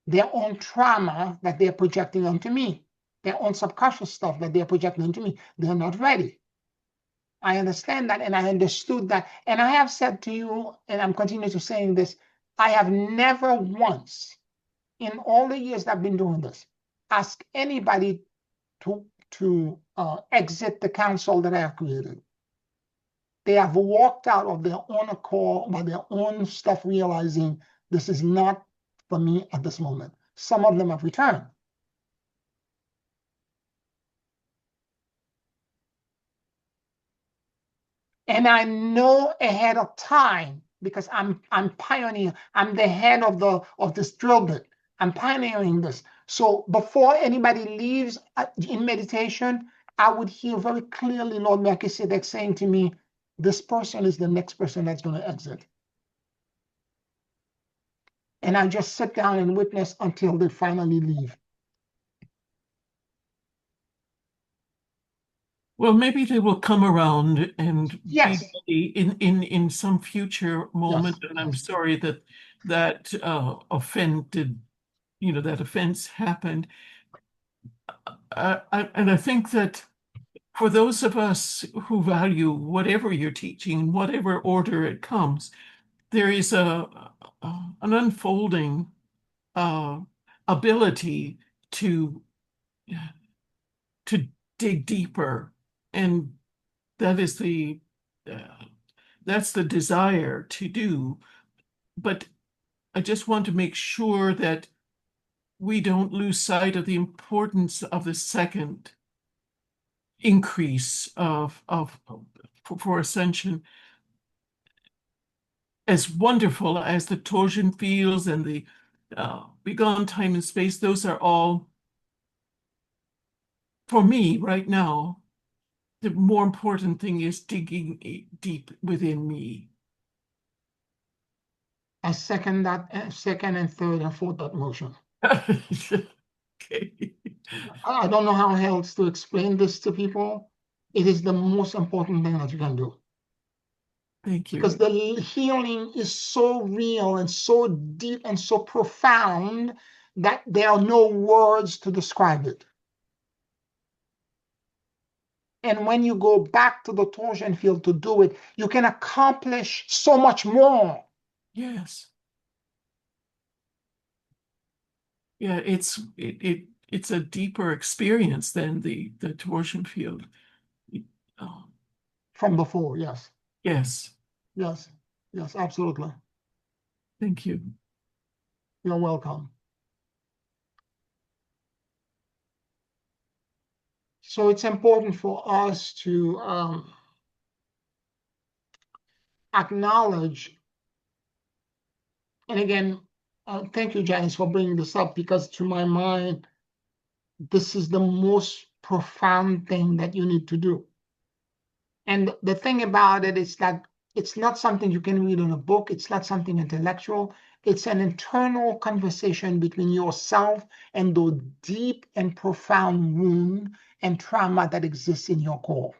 their own trauma that they're projecting onto me, their own subconscious stuff that they're projecting onto me. They're not ready. I understand that, and I understood that. And I have said to you, and I'm continuing to saying this, I have never once, in all the years that I've been doing this, asked anybody to exit the council that I have created. They have walked out of their own accord, by their own stuff, realizing this is not for me at this moment. Some of them have returned. And I know ahead of time because I'm pioneering. I'm the head of this drill bit. I'm pioneering this. So before anybody leaves in meditation, I would hear very clearly Lord Melchizedek saying to me, this person is the next person that's going to exit. And I just sit down and witness until they finally leave. Well, maybe they will come around and be Yes, ready in some future moment. yes, And I'm yes. sorry that offended, that offense happened. And I think that for those of us who value whatever you're teaching, in whatever order it comes, there is an unfolding uh, ability to to dig deeper, and that is uh, that's the desire to do. But I just want to make sure that we don't lose sight of the importance of the second increase for ascension. As wonderful as the torsion fields and the beyond time and space, those are all, for me right now, the more important thing is digging deep within me. I second that, second and third and fourth that motion. Okay. I don't know how else to explain this to people. It is the most important thing that you can do Thank because you. the healing is so real and so deep and so profound that there are no words to describe it. And when you go back to the torsion field to do it, you can accomplish so much more. Yes. Yeah, it's a deeper experience than the torsion field. Oh, From before. Yes, yes. yes, yes, absolutely. Thank you. You're welcome. So it's important for us to acknowledge, and again, thank you, Janice, for bringing this up because to my mind, this is the most profound thing that you need to do. And the thing about it is that it's not something you can read in a book. It's not something intellectual. It's an internal conversation between yourself and the deep and profound wound and trauma that exists in your core.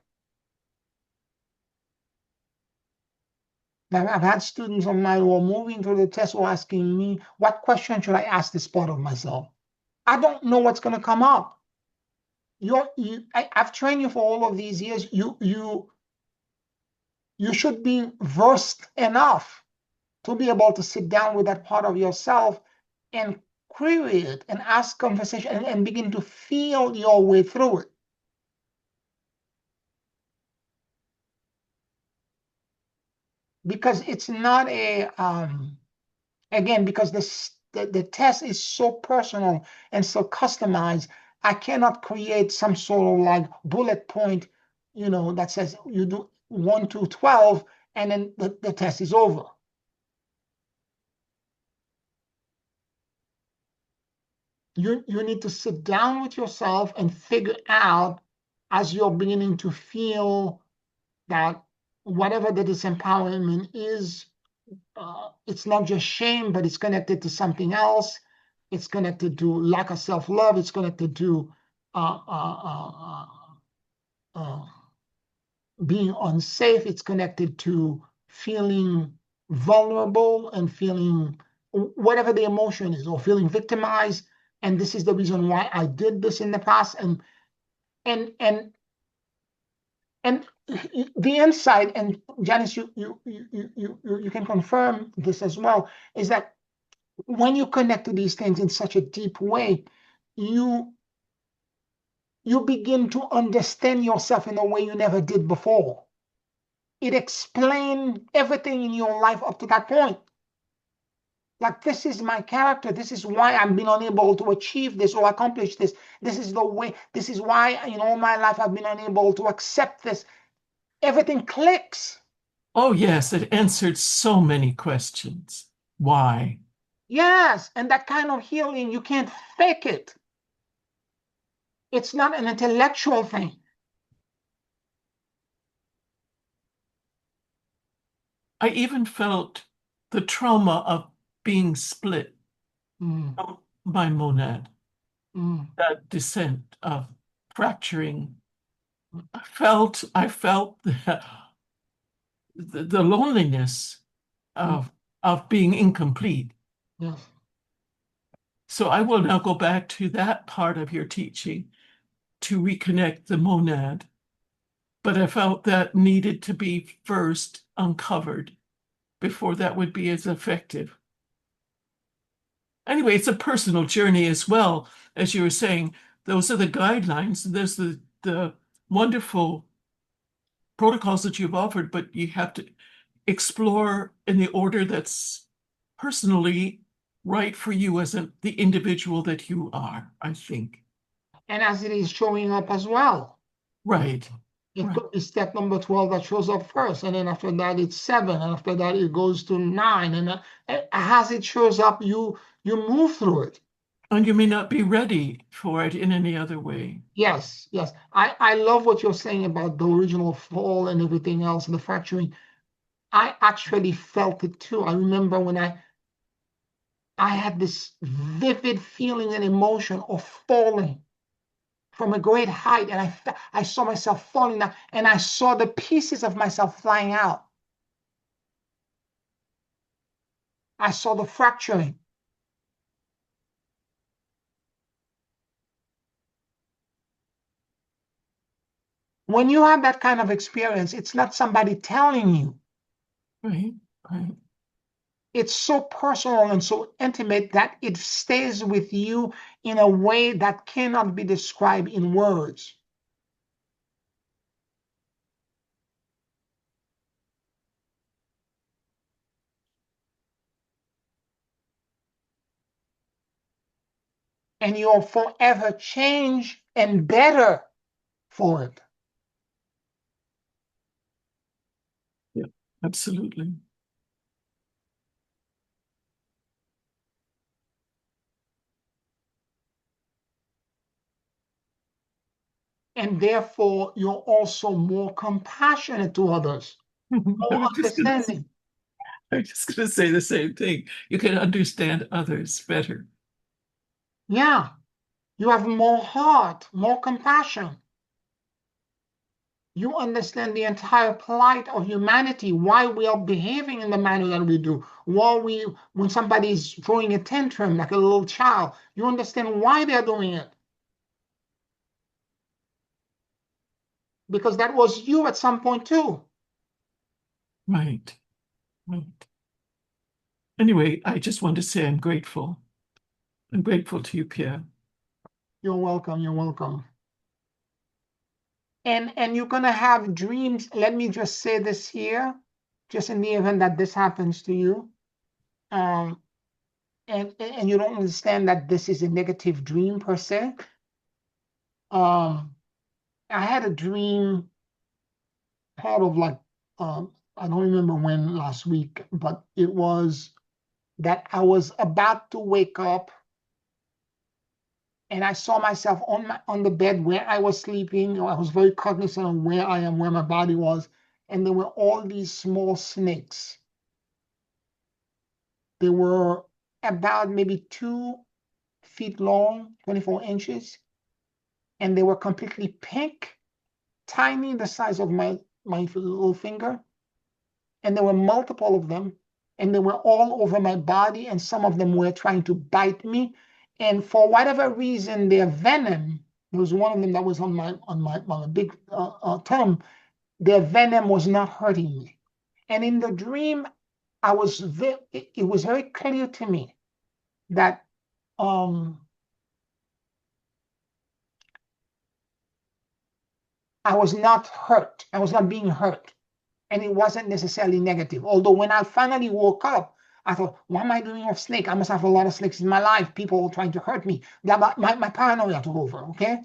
Now, I've had students of mine who are moving through the test or asking me, what question should I ask this part of myself? I don't know what's going to come up. I've trained you for all of these years. You should be versed enough to be able to sit down with that part of yourself and query it and ask conversation and begin to feel your way through it. Because it's not again, because the test is so personal and so customized, I cannot create some sort of like bullet point, that says you do 1 to 12 and then the test is over. You need to sit down with yourself and figure out as you're beginning to feel that whatever the disempowerment is, it's not just shame, but it's connected to something else. It's connected to lack of self-love. It's connected to uh, uh, uh, uh, being unsafe. It's connected to feeling vulnerable and feeling whatever the emotion is, or feeling victimized. And this is the reason why I did this in the past. And and and the insight, and Janice, you can confirm this as well, is that when you connect to these things in such a deep way, you you begin to understand yourself in a way you never did before. It explains everything in your life up to that point. Like, this is my character. This is why I've been unable to achieve this or accomplish this. This is the way, this is why in all my life I've been unable to accept this. Everything clicks. Oh, yes, it answered so many questions. Why? Yes. And that kind of healing, you can't fake it. It's not an intellectual thing. I even felt the trauma of being split Mm, from my monad, mm, that descent of fracturing. I felt the loneliness mm, of being incomplete. yes. So I will now go back to that part of your teaching to reconnect the monad, but I felt that needed to be first uncovered before that would be as effective. Anyway, it's a personal journey as well. As you were saying, those are the guidelines. There's the wonderful protocols that you've offered, but you have to explore in the order that's personally right for you as the individual that you are, I think. And as it is showing up as well. Right, It right. could be step number 12 that shows up first, and then after that it's 7, and after that it goes to 9, and as it shows up, you move through it. And you may not be ready for it in any other way. Yes, yes. I love what you're saying about the original fall and everything else, and the fracturing. I actually felt it too. I remember when I had this vivid feeling and emotion of falling from a great height, and I saw myself falling down, and I saw the pieces of myself flying out. I saw the fracturing. When you have that kind of experience, it's not somebody telling you. Right, right. It's so personal and so intimate that it stays with you in a way that cannot be described in words. And you're forever changed and better for it. Yeah, absolutely. And therefore, you're also more compassionate to others, I more was just gonna, understanding. I was just gonna say the same thing. You can understand others better. Yeah, you have more heart, more compassion. You understand the entire plight of humanity, why we are behaving in the manner that we do. When somebody is throwing a tantrum like a little child, you understand why they're doing it. Because that was you at some point too. Right, right. Anyway, I just want to say I'm grateful. I'm grateful to you, Pierre. You're welcome. You're welcome. And you're gonna have dreams. Let me just say this here, just in the event that this happens to you. Um, and you don't understand that this is a negative dream per se. Um, I had a dream part of like I don't remember when last week, but it was that I was about to wake up and I saw myself on the bed where I was sleeping. I was very cognizant of where I am, where my body was, and there were all these small snakes. They were about maybe 2 feet long, 24 inches, and they were completely pink, tiny, the size of my little finger, and there were multiple of them, and they were all over my body, and some of them were trying to bite me. And for whatever reason, their venom, there was one of them that was on my big thumb, their venom was not hurting me. And in the dream, it was very clear to me that I was not hurt. I was not being hurt. And it wasn't necessarily negative. Although when I finally woke up, I thought, what am I doing with snake? I must have a lot of snakes in my life. People trying to hurt me. My paranoia took over, okay?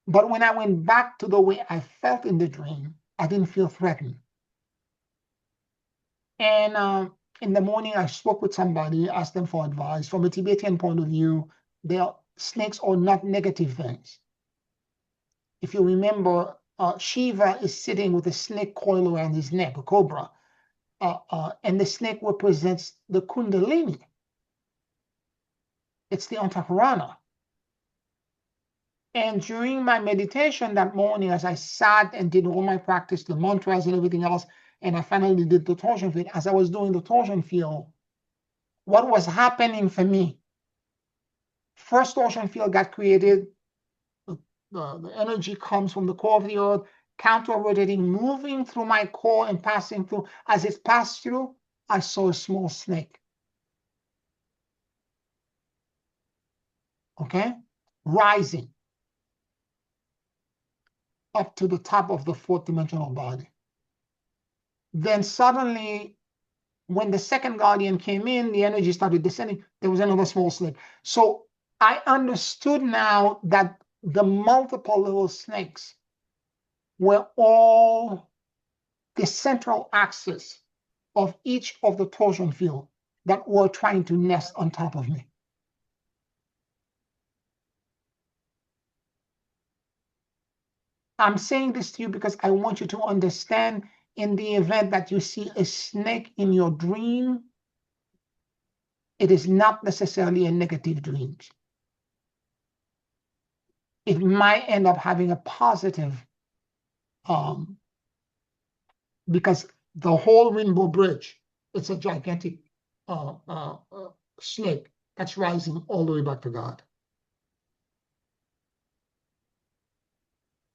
But when I went back to the way I felt in the dream, I didn't feel threatened. And in the morning, I spoke with somebody, asked them for advice. From a Tibetan point of view, snakes are not negative things. If you remember, Shiva is sitting with a snake coil around his neck, a cobra. And the snake represents the Kundalini. It's the Antakarana. And during my meditation that morning, as I sat and did all my practice, the mantras and everything else, and I finally did the torsion field, as I was doing the torsion field, what was happening for me? First torsion field got created. The energy comes from the core of the earth, counter-rotating, moving through my core and passing through. As it passed through, I saw a small snake. Okay? Rising up to the top of the fourth dimensional body. Then suddenly, when the second guardian came in, the energy started descending. There was another small snake. So I understood now that the multiple little snakes were all the central axis of each of the torsion field that were trying to nest on top of me. I'm saying this to you because I want you to understand, in the event that you see a snake in your dream, it is not necessarily a negative dream. It might end up having a positive, because the whole Rainbow Bridge, it's a gigantic snake that's rising all the way back to God.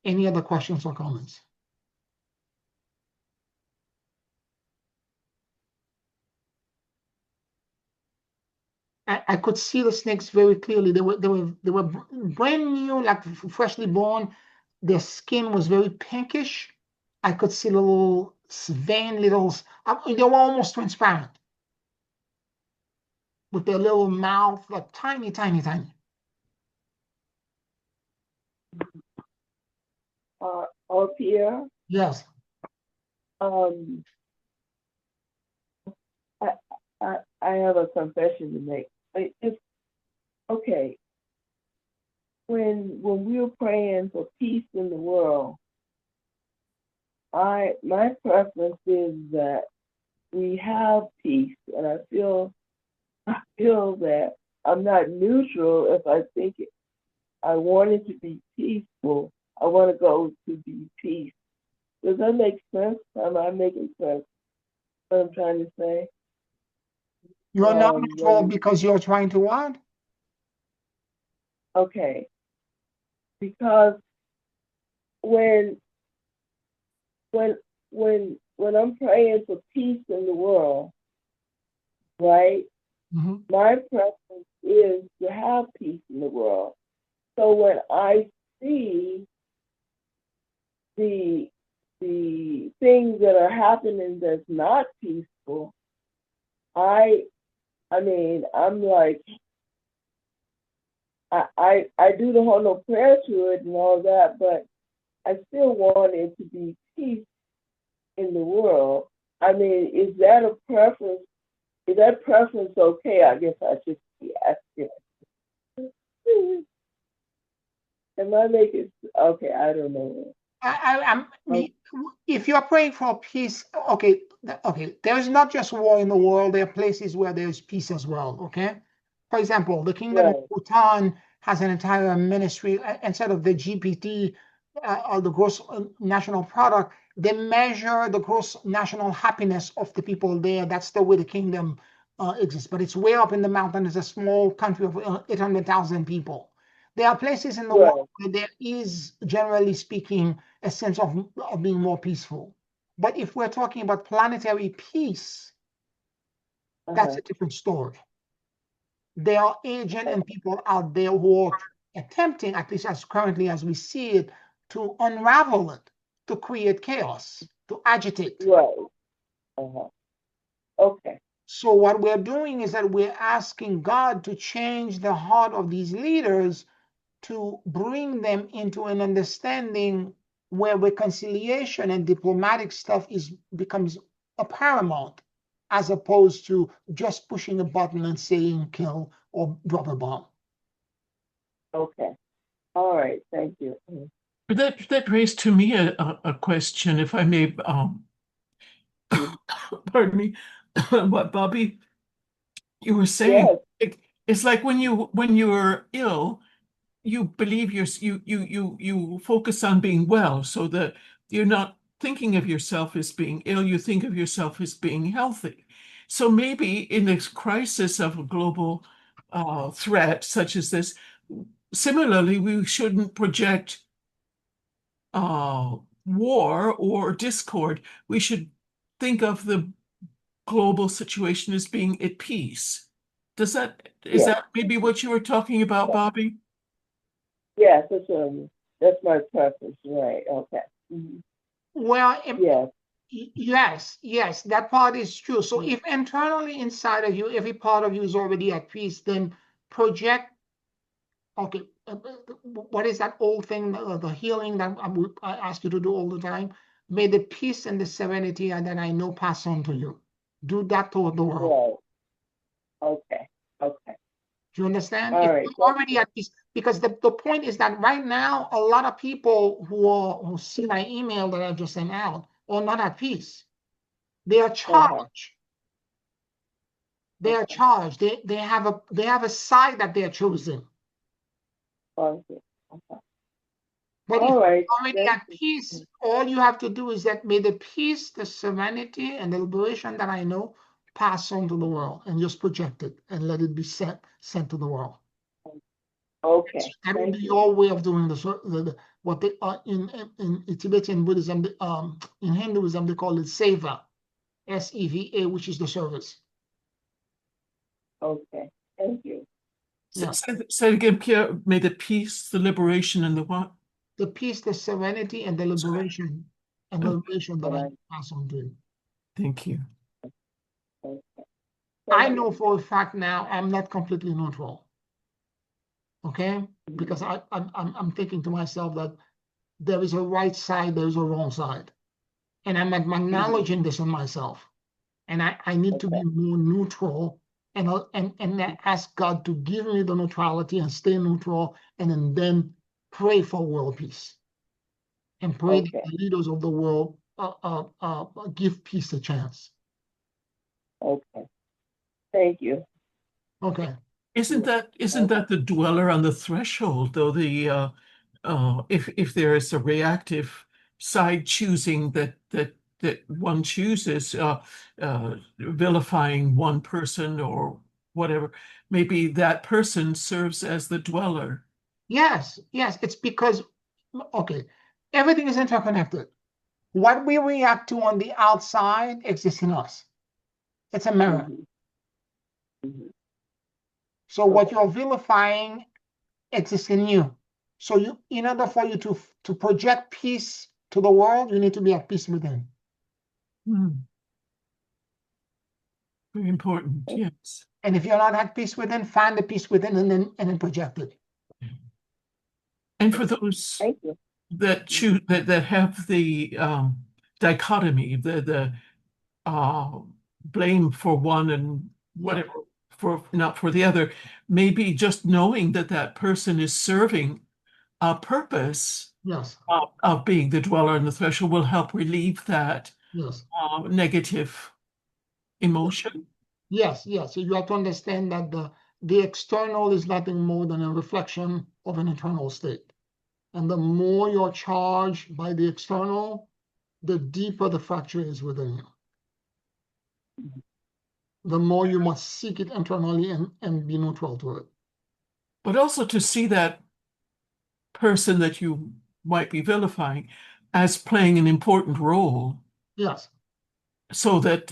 Any other questions or comments? I could see the snakes very clearly. They were brand new, like freshly born. Their skin was very pinkish. I could see the little vein, they were almost transparent, with their little mouth, like tiny, tiny, tiny. Pierre, Yes. um, I, I have a confession to make. It's okay. When we were praying for peace in the world, my preference is that we have peace, and I feel that I'm not neutral if I think I want it to be peaceful. I want to go to be peace. Does that make sense? Am I making sense? What I'm trying to say? You're not neutral because you're trying to what? Okay. Because when I'm praying for peace in the world, right? Mm-hmm. My preference is to have peace in the world. So when I see the things that are happening that's not peaceful, I'm like, I do the whole no prayer to it and all that, but I still want it to be peace in the world. I mean, is that a preference? Is that preference okay? I guess I should be asking. Am I making okay? I don't know. I'm Oh, if you're praying for peace, okay, okay, there's not just war in the world, there are places where there's peace as well, okay? For example, the Kingdom of right. Bhutan has an entire ministry, instead of the GPT, or the gross national product, they measure the gross national happiness of the people there. That's the way the kingdom exists. But it's way up in the mountain. It's a small country of 800,000 people. There are places in the world Right. where there is, generally speaking, a sense of being more peaceful. But if we're talking about planetary peace, that's Uh-huh. a different story. There are agents and people out there who are attempting, at least as currently as we see it, to unravel it, to create chaos, to agitate. Right. Uh-huh. Okay. So what we're doing is that we're asking God to change the heart of these leaders, to bring them into an understanding where reconciliation and diplomatic stuff is becomes a paramount, as opposed to just pushing a button and saying kill or drop a bomb. Okay. All right. Thank you. Mhm. That raised to me a question, if I may, pardon me, what Bobby, you were saying. Yes. It's like when you're ill, you believe you focus on being well, so that you're not thinking of yourself as being ill, you think of yourself as being healthy. So maybe in this crisis of a global threat such as this, similarly, we shouldn't project war or discord. We should think of the global situation as being at peace. Is Yes. that maybe what you were talking about, Bobby? Yes. That's my preference. Right. Okay. Well, Yes. yes, yes, that part is true. So Mhm. if internally inside of you, every part of you is already at peace, then project, okay, what is that old thing, the healing that I ask you to do all the time? May the peace and the serenity that I know pass on to you. Do that toward the world. Right. Okay. Okay. Do you understand? All If right. you're Thank already you. at peace, because the point is that right now, a lot of people who see my email that I just sent out are not at peace. They are Uh-huh. charged. They are Okay. charged. They have a side that they're choosing. Okay. Okay. But if All right. you're already Thank at you. peace, all you have to do is that may the peace, the serenity, and the liberation that I know pass on to the world, and just project it and let it be sent to the world. Okay. That will be Thank you. your way of doing what they are in Tibetan Buddhism, in Hinduism they call it seva, seva, which is the service. Okay. Thank you. Yeah, Say it again, Pierre. May the peace, the liberation, and the what? the peace, the serenity, and the Sorry. liberation, Oh, that I Right. pass on to you. thank you. Okay. I Thank know you. for a fact now I'm not completely neutral. Okay, because I'm thinking to myself that there is a right side, there's a wrong side, and I'm Mhm. acknowledging this in myself. And I need to Okay. be more neutral, and ask God to give me the neutrality and stay neutral, and then pray for world peace and pray that Okay. the leaders of the world give peace a chance. Okay. Thank you. Okay. Isn't Yeah. isn't Okay. that the dweller on the threshold, though? If there is a reactive side choosing that one chooses, vilifying one person or whatever, maybe that person serves as the dweller. Yes, yes, it's because, okay, everything is interconnected. What we react to on the outside exists in us. It's a mirror. Mm-hmm. Mm-hmm. So what Okay. you're vilifying exists in you. So in order for you to project peace to the world, you need to be at peace within. Hmm, very important, yes. And if you're not at peace within, find the peace within and then project it. And for Okay. those Thank you. that choose that have the dichotomy, the blame for one and Yeah. whatever not for the other, maybe just knowing that that person is serving a purpose Yes, of being the dweller on the threshold will help relieve that yes, negative emotion. yes, yes. You have to understand that the external is nothing more than a reflection of an internal state. And the more you're charged by the external, the deeper the fracture is within you. The more you must seek it internally and be neutral to it. But also to see that person that you might be vilifying as playing an important role Yes, so that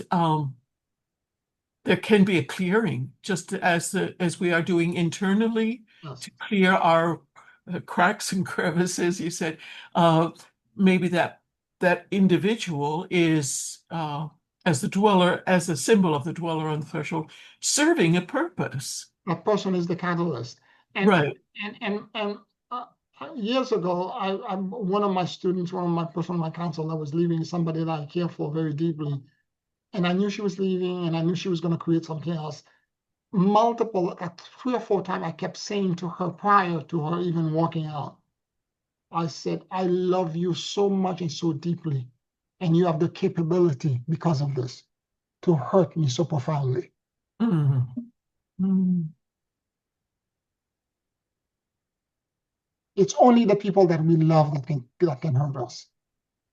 there can be a clearing, just as we are doing internally yes. to clear our cracks and crevices. You said maybe that individual is as the dweller, as a symbol of the dweller on the threshold, serving a purpose. That person is the catalyst. And Right. and years ago, one of my students, one of my person on my council that was leaving, somebody that I care for very deeply, and I knew she was leaving, and I knew she was going to create something else. Multiple, 3 or 4 times, I kept saying to her prior to her even walking out, I said, I love you so much and so deeply, and you have the capability because of this to hurt me so profoundly. Mm. Mm. It's only the people that we love that can hurt us.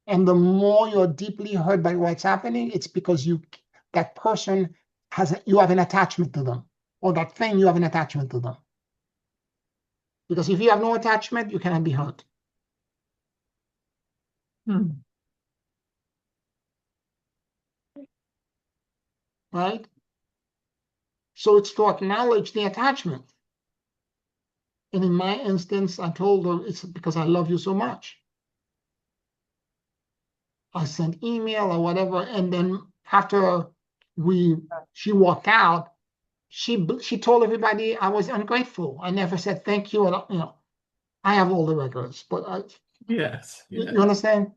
And the more you're deeply hurt by what's happening, it's because that person you have an attachment to them, or that thing you have an attachment to them. Because if you have no attachment, you cannot be hurt, Mm. right? So it's to acknowledge the attachment. And in my instance, I told her it's because I love you so much. I sent email or whatever, and then after she walked out, she told everybody I was ungrateful. I never said thank you. I have all the records, but Yes, you yes. understand?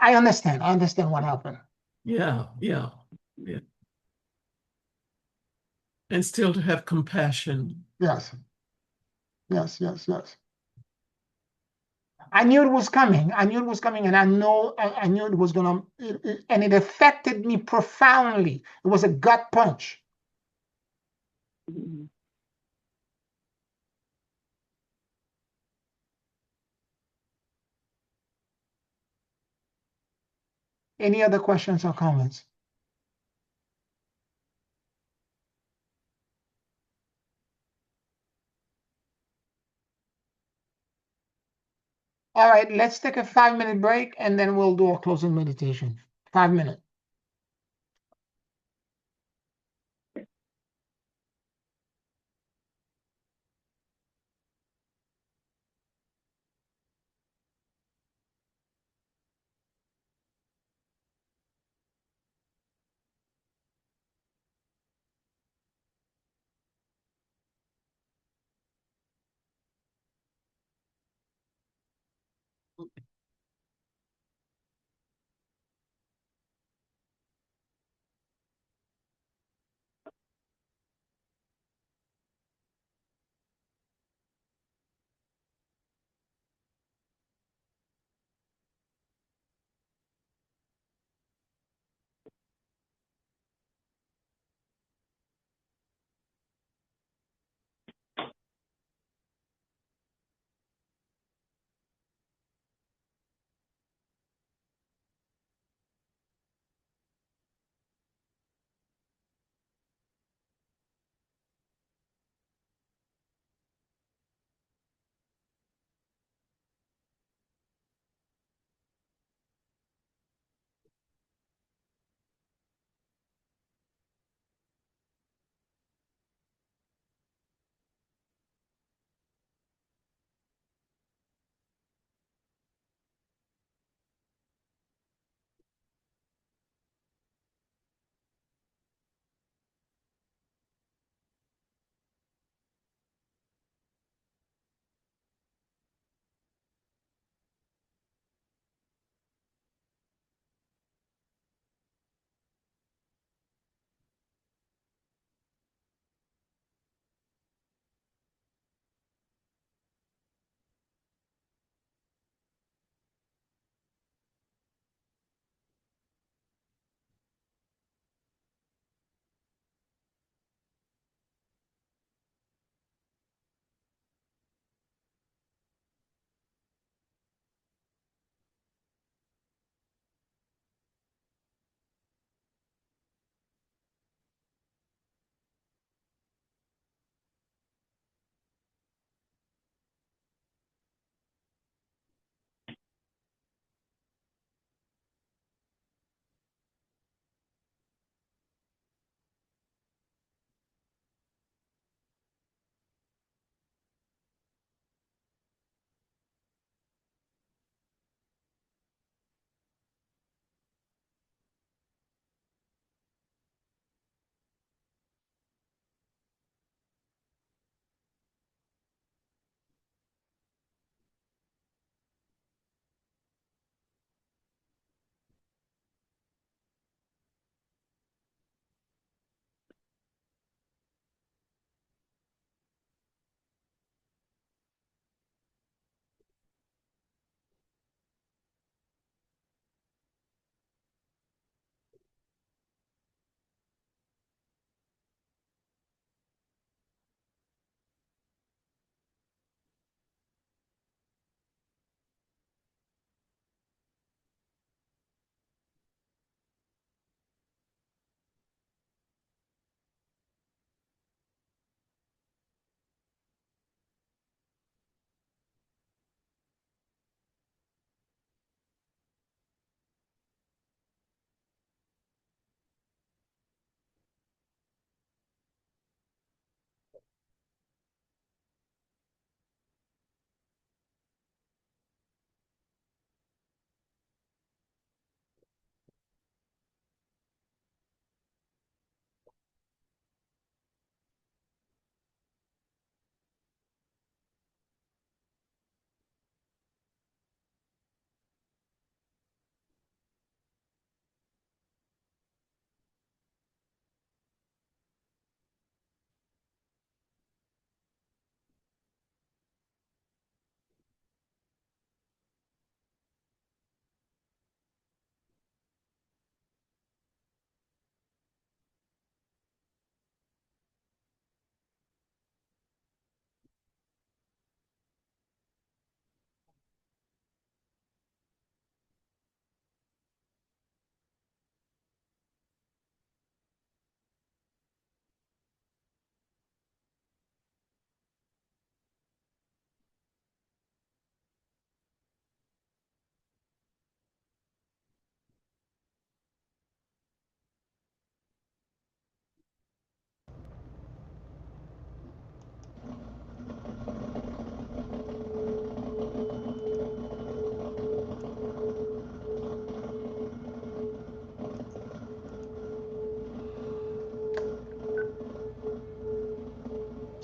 I understand. I understand what happened. Yeah, yeah, yeah. And still to have compassion. Yes, yes, yes, yes. I knew it was coming. I knew it was coming, and I knew it was gonna. And it affected me profoundly. It was a gut punch. Mhm. Any other questions or comments? All right, let's take a 5 minute break, and then we'll do a closing meditation. 5 minutes.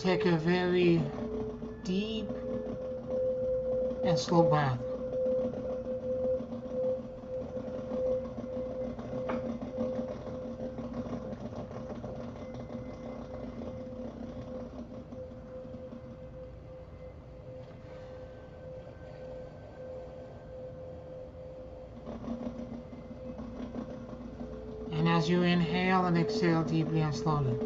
Take a very deep and slow breath. And as you inhale and exhale deeply and slowly,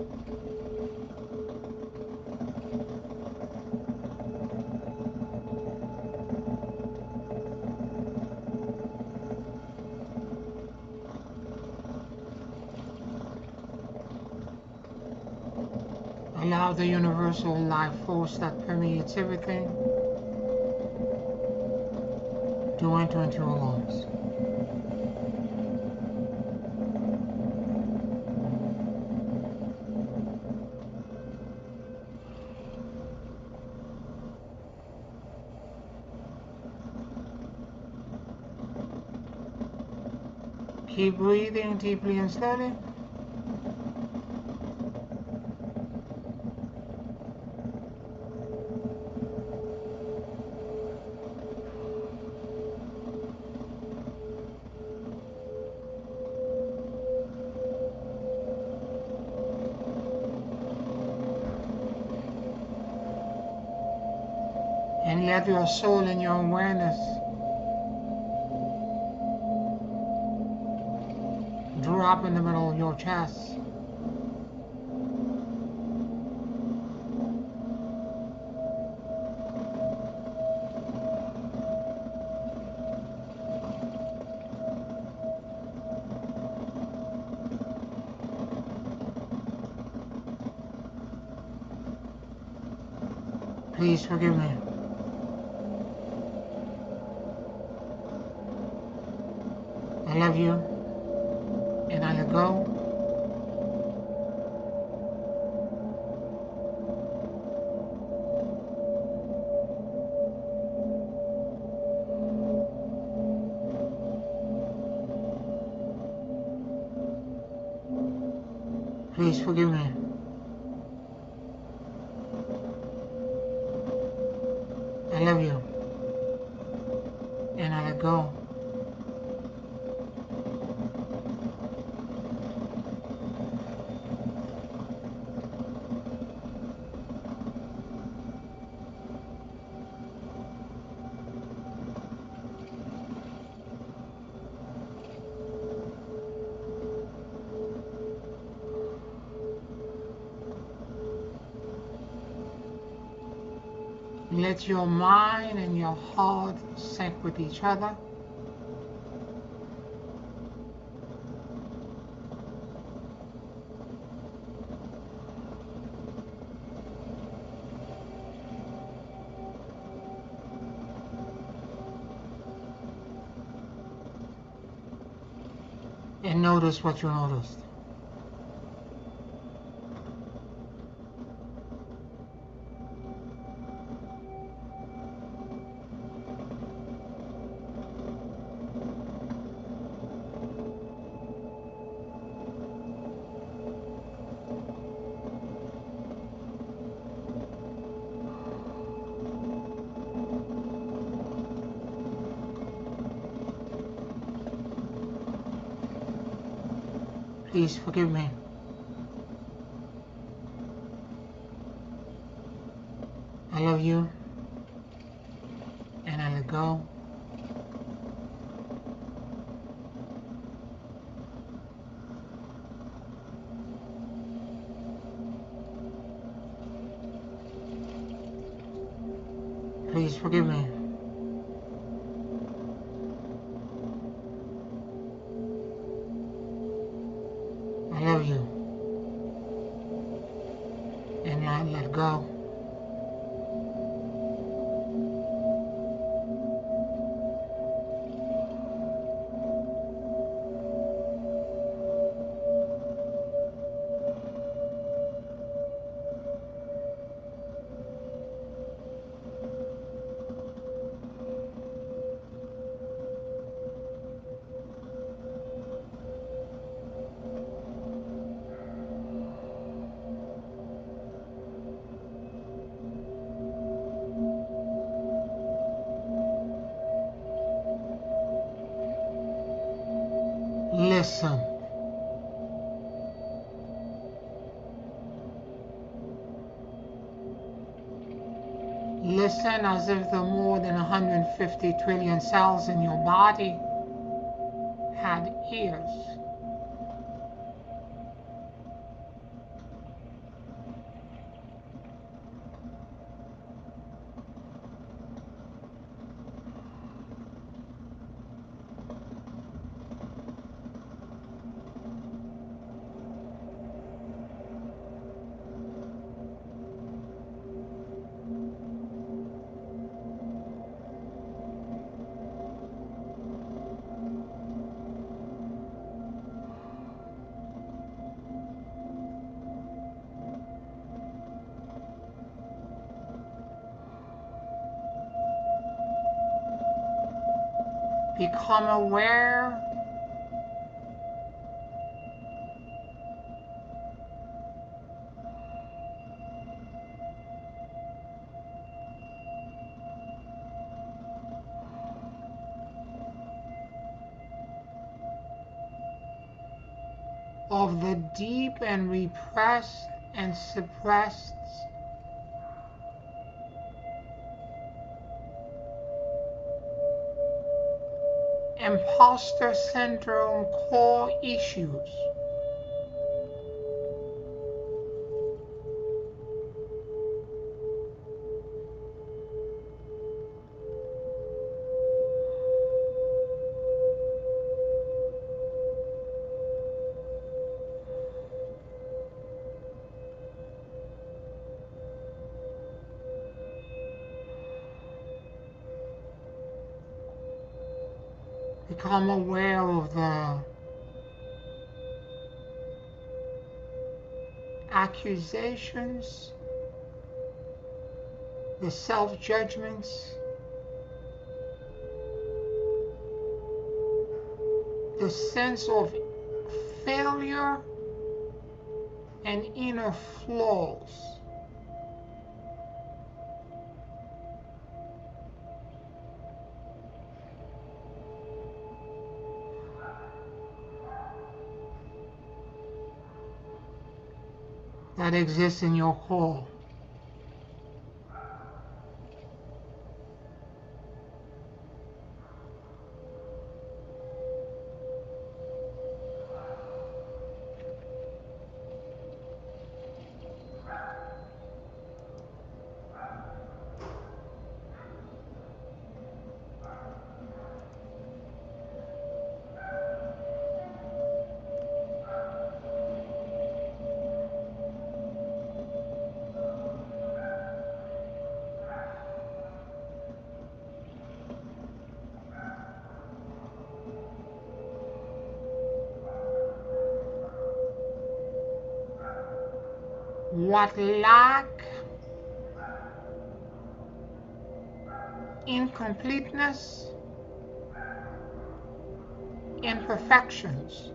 allow the universal life force that permeates everything to enter into your lungs. Keep breathing deeply and slowly. And let your soul and your awareness drop in the middle of your chest. Please forgive me. I love you, and I let go. Please forgive me. I love you, and I let go. Let your mind and your heart sync with each other. And notice what you noticed. Please forgive me. I love you, and I let go. Please forgive me. I love you, and I let go. Listen. Listen as if the more than 150 trillion cells in your body had ears. Become aware of the deep and repressed and suppressed imposter syndrome core issues. Become aware of the accusations, the self-judgments, the sense of failure and inner flaws. That exists in your core. What lack, incompleteness, imperfections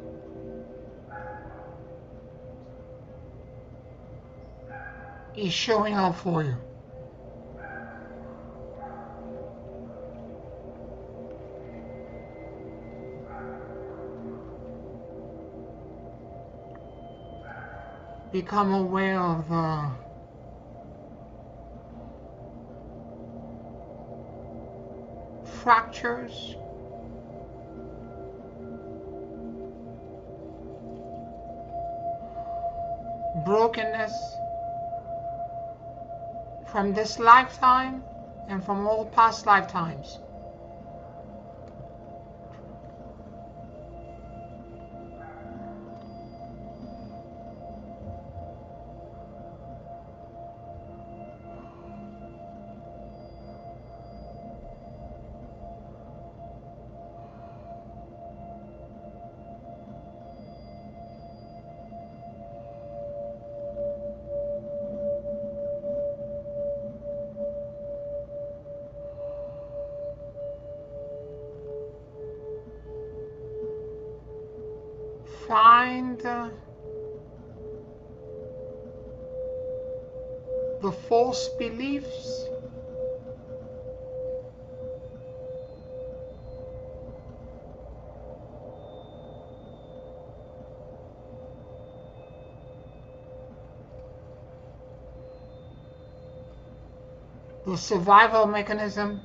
is showing up for you. Become aware of the fractures, brokenness from this lifetime and from all past lifetimes. Find the false beliefs the survival mechanism,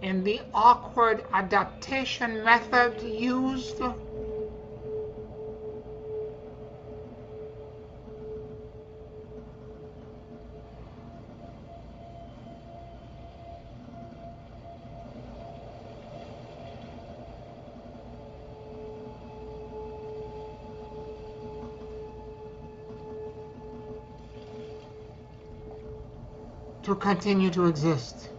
and the awkward adaptation method used to continue to exist.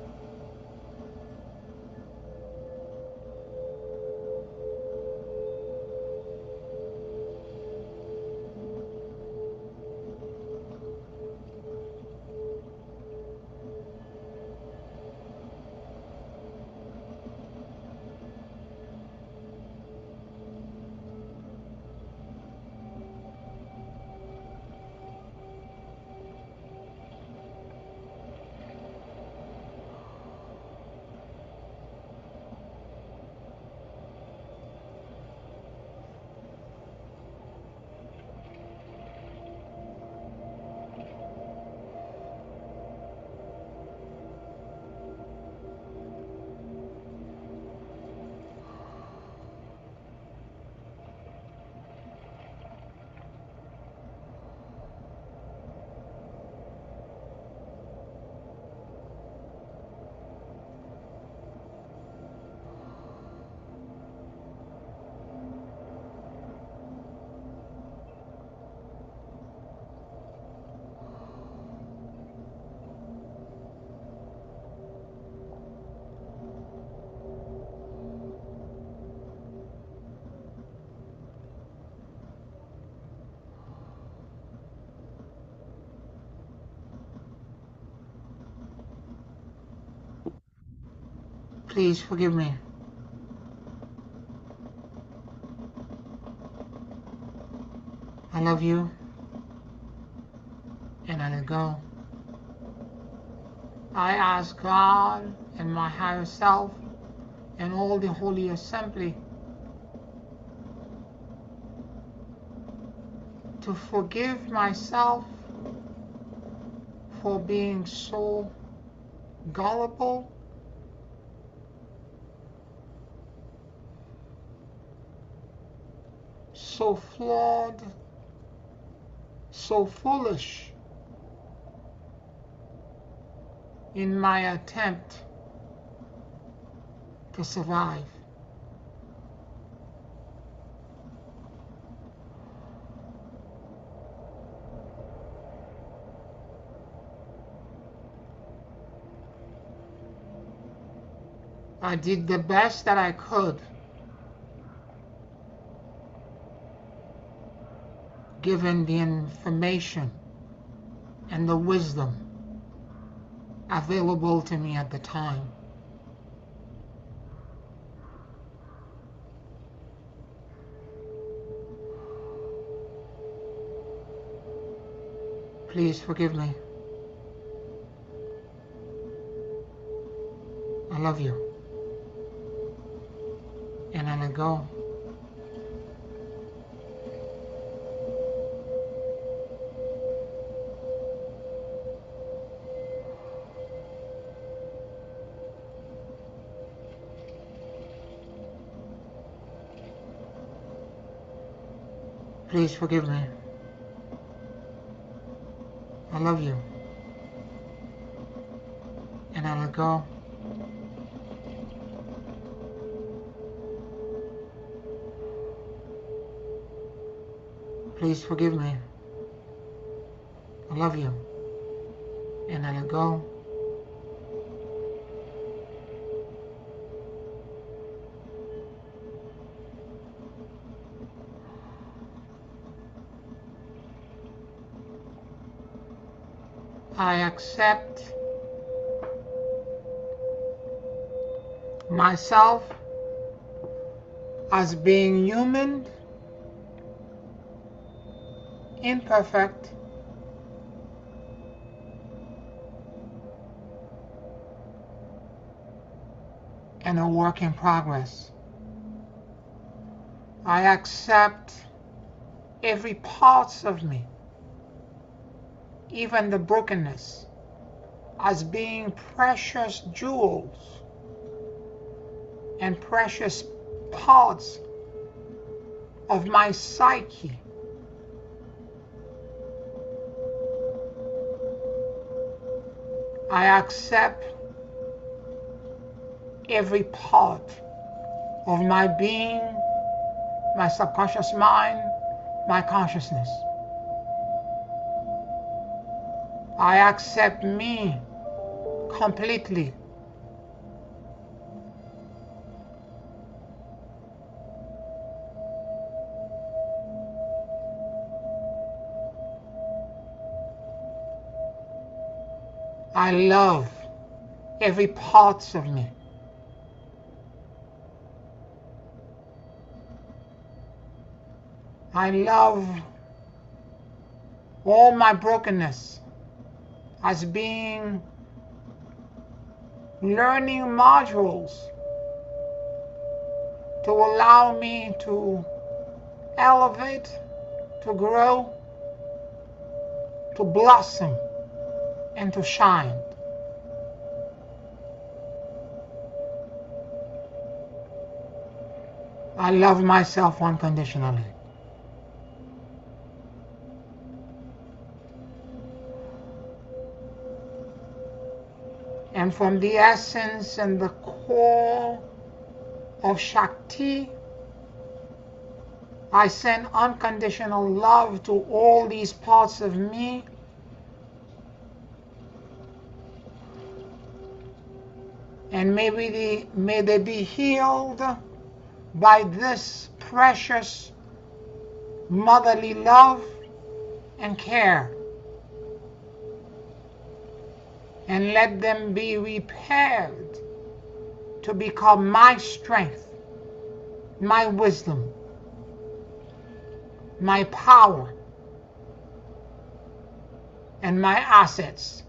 Please forgive me. I love you, and I let go. I ask God and my higher self and all the Holy Assembly to forgive myself for being so gullible, so flawed, so foolish in my attempt to survive. I did the best that I could, given the information and the wisdom available to me at the time. Please forgive me. I love you, and I let go. Please forgive me. I love you, and I let go. Please forgive me. I love you, and I let go. I accept myself as being human, imperfect, and a work in progress. I accept every part of me, even the brokenness, as being precious jewels and precious parts of my psyche. I accept every part of my being, my subconscious mind, my consciousness. I accept me completely. I love every part of me. I love all my brokenness as being learning modules to allow me to elevate, to grow, to blossom, and to shine. I love myself unconditionally. And from the essence and the core of Shakti, I send unconditional love to all these parts of me, and may they be healed by this precious motherly love and care, and let them be repaired to become my strength, my wisdom, my power, and my assets.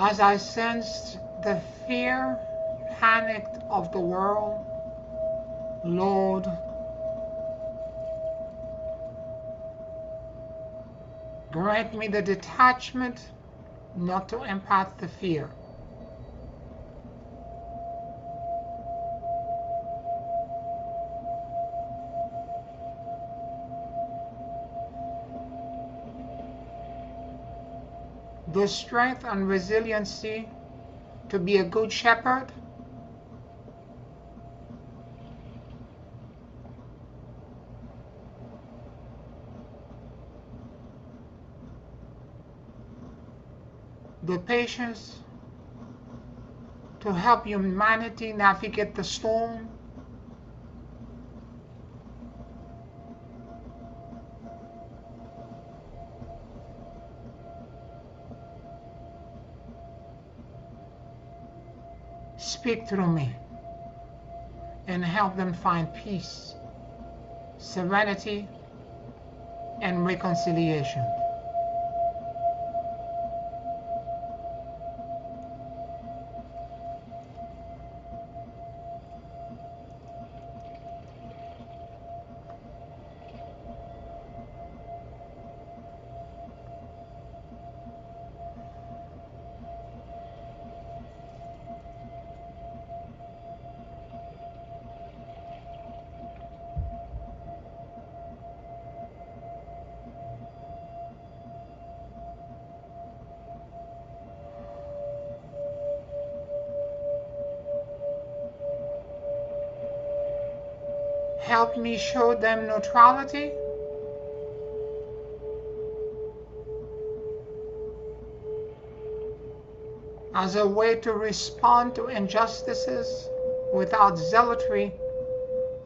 As I sensed the fear, panic of the world, Lord, grant me the detachment not to empath the fear. The strength and resiliency to be a good shepherd the patience to help humanity navigate the storm. Speak through me and help them find peace, serenity, and reconciliation. Help me show them neutrality as a way to respond to injustices without zealotry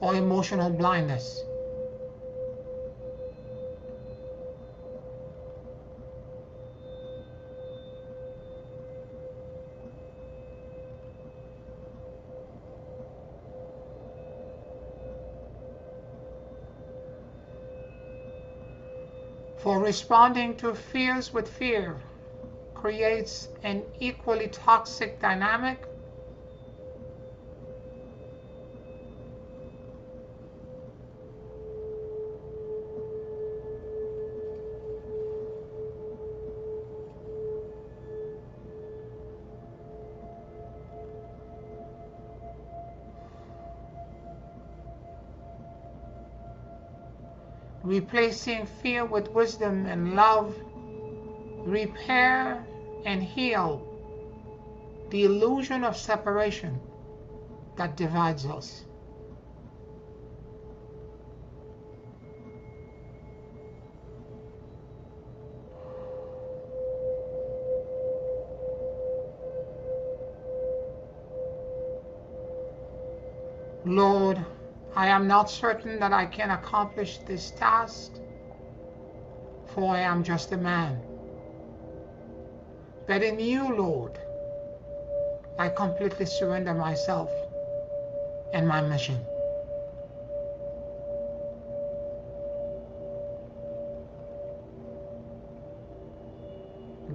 or emotional blindness. For responding to fears with fear creates an equally toxic dynamic. Replacing fear with wisdom and love, repair and heal the illusion of separation that divides us. Lord, I am not certain that I can accomplish this task, for I am just a man. But in you, Lord, I completely surrender myself and my mission.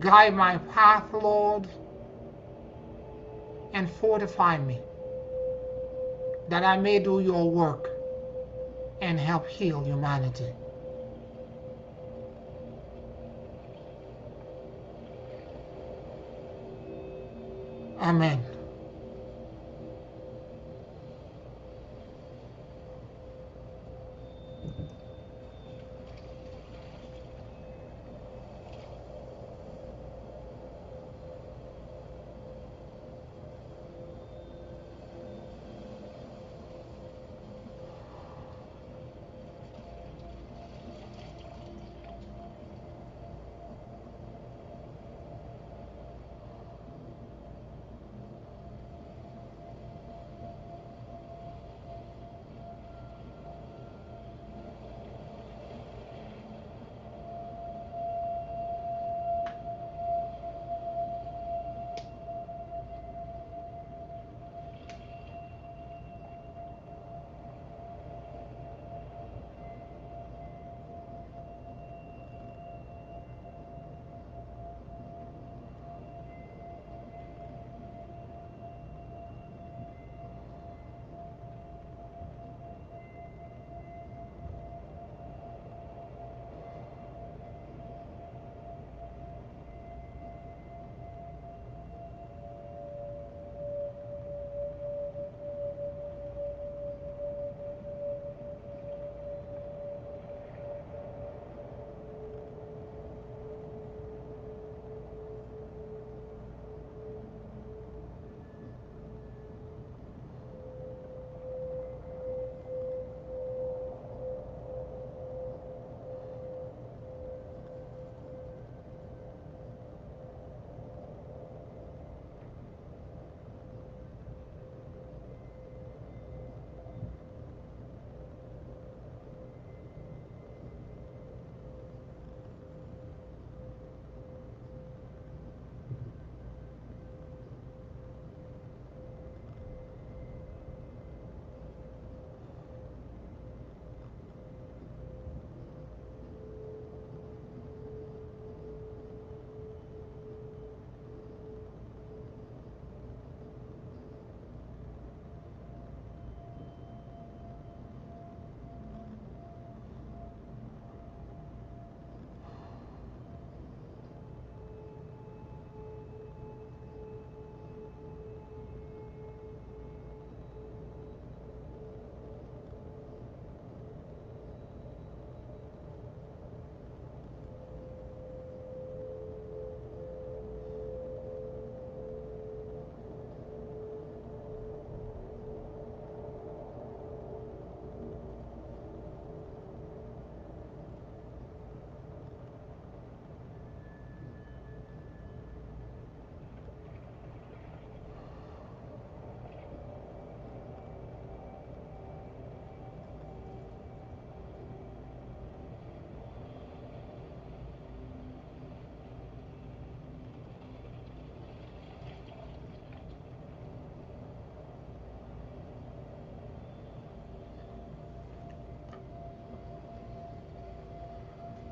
Guide my path, Lord, and fortify me, that I may do your work and help heal humanity. Amen.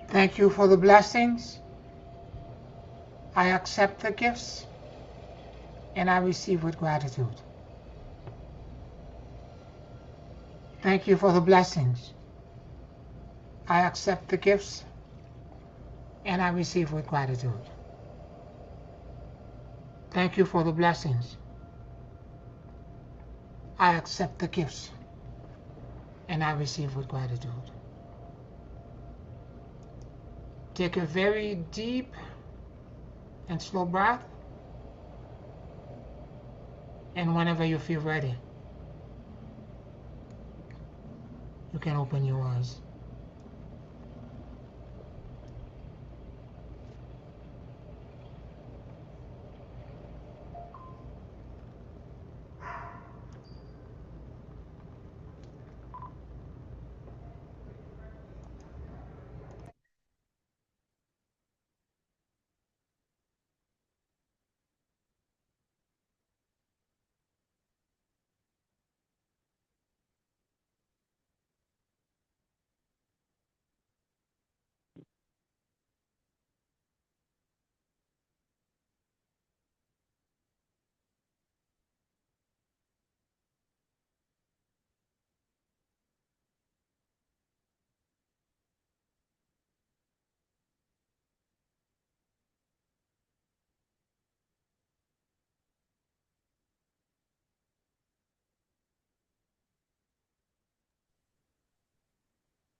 Thank you for the blessings. I accept the gifts and I receive with gratitude. Thank you for the blessings. I accept the gifts and I receive with gratitude. Thank you for the blessings. I accept the gifts and I receive with gratitude. Take a very deep and slow breath, and whenever you feel ready, you can open your eyes.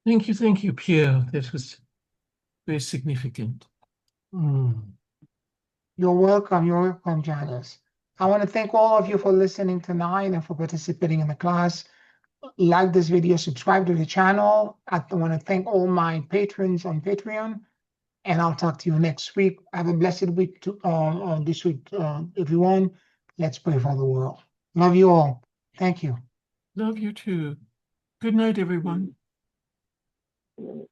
Thank you, Pierre. That was very significant. You're welcome, Janice. I want to thank all of you for listening tonight and for participating in the class. Like this video, subscribe to the channel. I want to thank all my patrons on Patreon, and I'll talk to you next week. Have a blessed week this week, everyone. Let's pray for the world. Love you all. Thank you. Love you too. Good night, everyone. Mm.